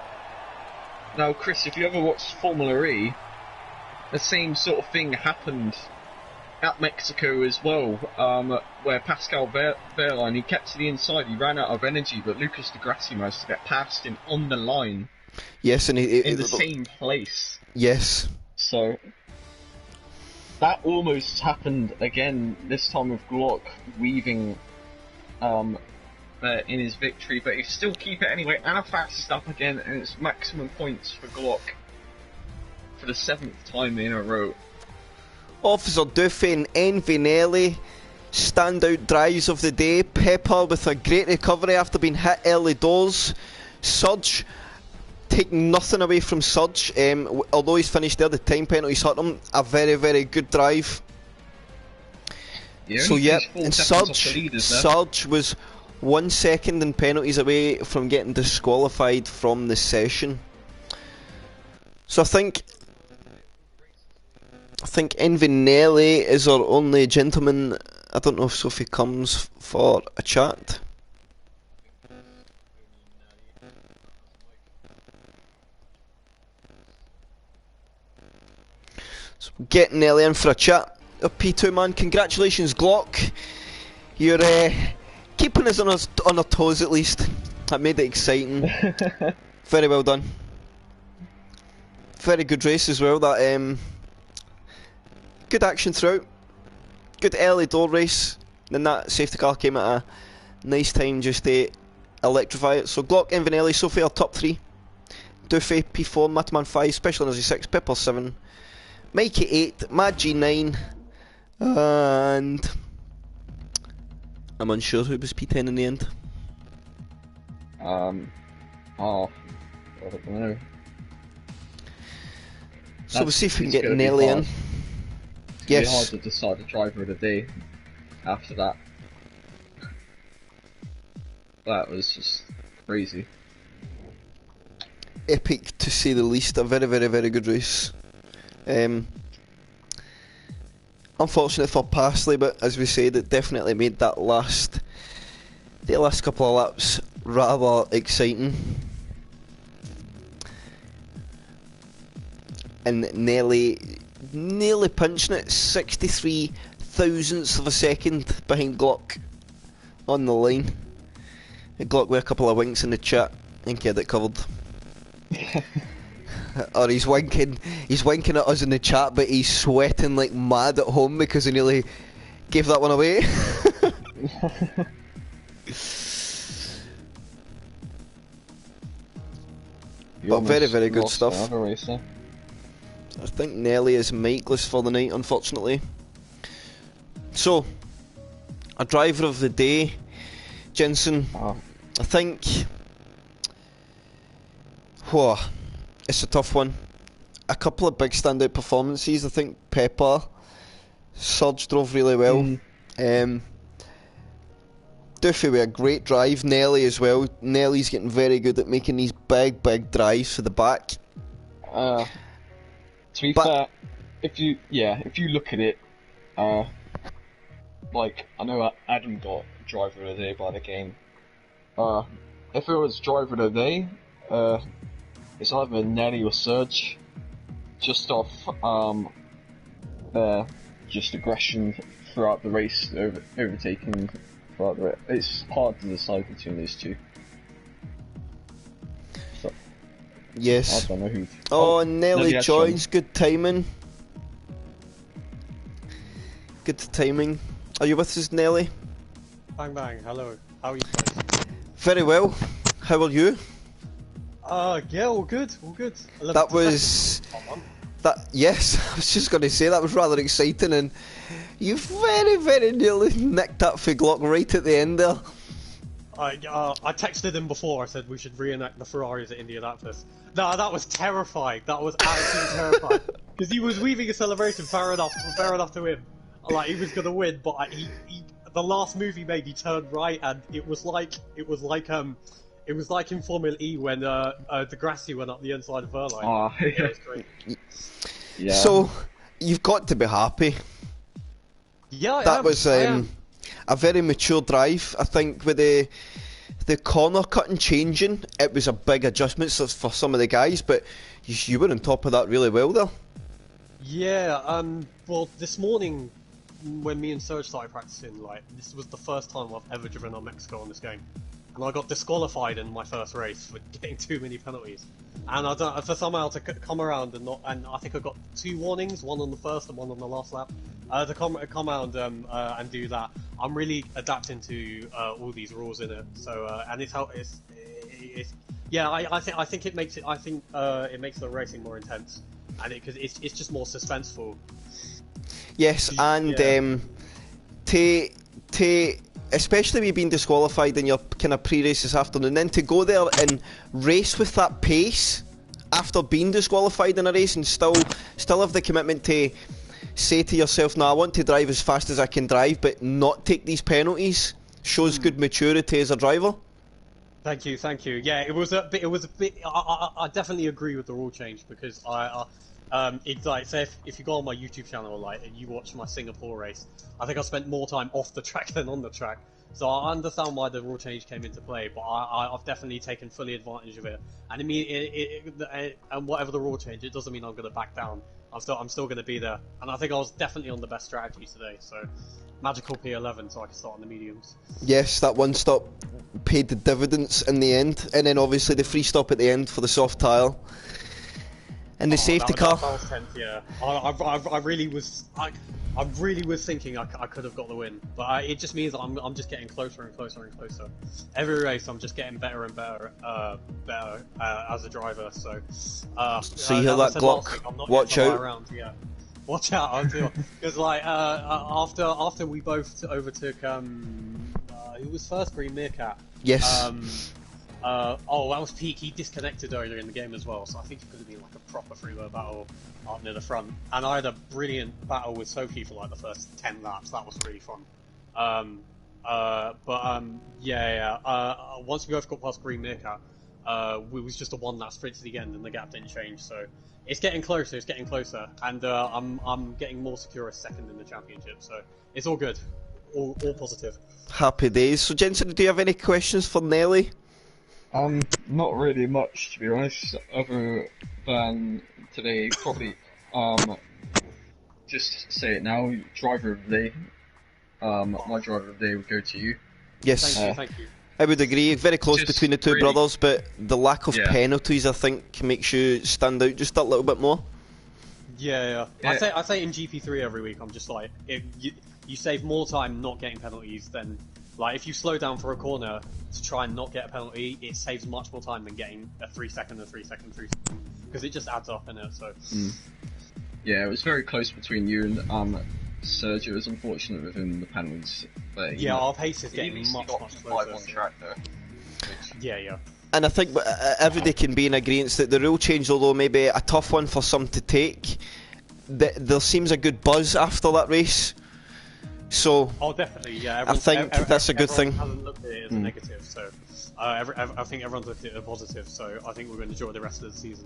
Now, Chris, if you ever watched Formula E, the same sort of thing happened at Mexico as well, where Pascal Wehrlein, he kept to the inside, he ran out of energy, but Lucas de Grassi managed to get past him on the line. Yes, and in the same place. Yes. So that almost happened again, this time with Glock weaving in his victory, but he still keep it anyway, and a fastest up again, and it's maximum points for Glock for the 7th time in a row. Officer Duffy and Envy Nelly, standout drives of the day. Pepper with a great recovery after being hit early doors. Surge, take nothing away from Surge, although he's finished there, the time penalties hurt him. A very, very good drive. So yeah, and Surge was 1 second in penalties away from getting disqualified from the session. So I think Envy Nelly is our only gentleman. I don't know if Sophie comes for a chat. So get Nelly in for a chat. P2 man, congratulations Glock. You're keeping us on our toes at least. That made it exciting. Very well done. Very good race as well. That good action throughout. Good early door race. Then that safety car came at a nice time just to electrify it. So Glock, Envinelli, Sophie are top 3. Duffy, P4, Mataman 5, Special Energy 6, Pepper 7, Mikey 8, Mad G9, and I'm unsure who was P10 in the end. I don't know. So we'll see if we can get Nelly in. It's really hard to decide the driver of the day after that. That was just crazy. Epic to say the least. A very, very, very good race. Unfortunate for Passley, but as we said, it definitely made the last couple of laps rather exciting. And nearly punching it, 63 thousandths of a second behind Glock on the line. Glock with a couple of winks in the chat and get it covered. Or he's winking at us in the chat, but he's sweating like mad at home because he nearly gave that one away. But very, very good stuff. I think Nelly is Mikeless for the night, unfortunately. So, a driver of the day, Jensen. I think, it's a tough one. A couple of big standout performances. I think Pepper, Surge drove really well. Duffy with a great drive. Nelly as well. Nelly's getting very good at making these big drives for the back. To be fair, if you look at it, like, I know Adam got driver of the day by the game. If it was driver of the day, it's either Nelly or Surge. Just off just aggression throughout the race, overtaking throughout the race. It's hard to decide between these two. So, yes. I don't know who. Oh, Nelly joins. Good timing. Good timing. Are you with us, Nelly? Bang bang. Hello. How are you guys? Very well. How are you? Yeah, all good. All good. That was. Yes, I was just going to say that was rather exciting, and you very nearly nicked that for Glock right at the end there. I texted him before. I said we should reenact the Ferraris at Indianapolis. No, that was terrifying. That was absolutely terrifying because he was weaving a celebration fair enough to win. Like he was going to win, but the last move he made, he turned right, and it was like in Formula E when Degrassi went up the inside of Verline. Oh, yeah. It was great. Yeah. So, you've got to be happy. Yeah, that was a very mature drive. I think with the corner cutting changing, it was a big adjustment for some of the guys, but you were on top of that really well there. Yeah, well, this morning when me and Serge started practicing, like, this was the first time I've ever driven on Mexico on this game. And I got disqualified in my first race for getting too many penalties. And I don't, for somehow to come around and I think I got 2 warnings, one on the first and one on the last lap. To come around and do that, I'm really adapting to all these rules in it. So and I think it makes the racing more intense, and because it's just more suspenseful. Yes, and especially with being disqualified in your kind of pre-race this afternoon, then to go there and race with that pace after being disqualified in a race and still have the commitment to say to yourself, no, I want to drive as fast as I can drive but not take these penalties, shows good maturity as a driver. Thank you. Yeah, it was a bit. I definitely agree with the rule change because it's like, say if you go on my YouTube channel, like, and you watch my Singapore race, I think I spent more time off the track than on the track. So I understand why the rule change came into play, but I've definitely taken fully advantage of it. And and whatever the rule change, it doesn't mean I'm going to back down. I'm still going to be there. And I think I was definitely on the best strategy today. So magical P11, so I can start on the mediums. Yes, that one stop paid the dividends in the end, and then obviously the free stop at the end for the soft tile. And the safety car. That was tense, yeah. I really was thinking I could have got the win, but it just means that I'm just getting closer and closer and closer. Every race I'm just getting better and better as a driver. So you hear that, Glock? Watch out! Around, yeah. Watch out! I'll do it. Because like after we both overtook who was first, Green Meerkat. Yes. Oh, that was peak. He disconnected earlier in the game as well, so I think it could have been like a proper freeway battle up near the front. And I had a brilliant battle with Sophie for like the first 10 laps. That was really fun. Once we both got past Green Meerkat, it was just a 1 lap sprint to the end, and the gap didn't change. So it's getting closer. It's getting closer, and I'm getting more secure as second in the championship. So it's all good, all positive. Happy days. So Jensen, do you have any questions for Nelly? Not really much, to be honest, other than today, probably, just say it now, driver of the day. My driver of the day would go to you. Yes. Thank you. I would agree, very close between the two brothers, but the lack of penalties, I think, makes you stand out just a little bit more. Yeah. I say in GP3 every week, I'm just like, you save more time not getting penalties than, like, if you slow down for a corner to try and not get a penalty, it saves much more time than getting a 3 second, because it just adds up in it, so. Yeah, it was very close between you and Sergio. It was unfortunate with him the penalties. But, yeah, our pace is getting much closer. On track there. Yeah. And I think everybody can be in agreement that the rule change, although maybe a tough one for some to take, there seems a good buzz after that race. So, definitely, yeah. I think that's a good thing. Everyone hasn't looked at it as a negative, so I think everyone's looked at it as a positive. So I think we're going to enjoy the rest of the season.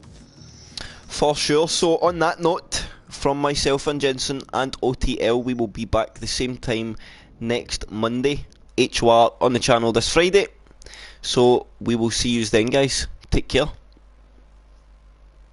For sure. So on that note, from myself and Jensen and OTL, we will be back the same time next Monday. HOR on the channel this Friday. So we will see you then, guys. Take care.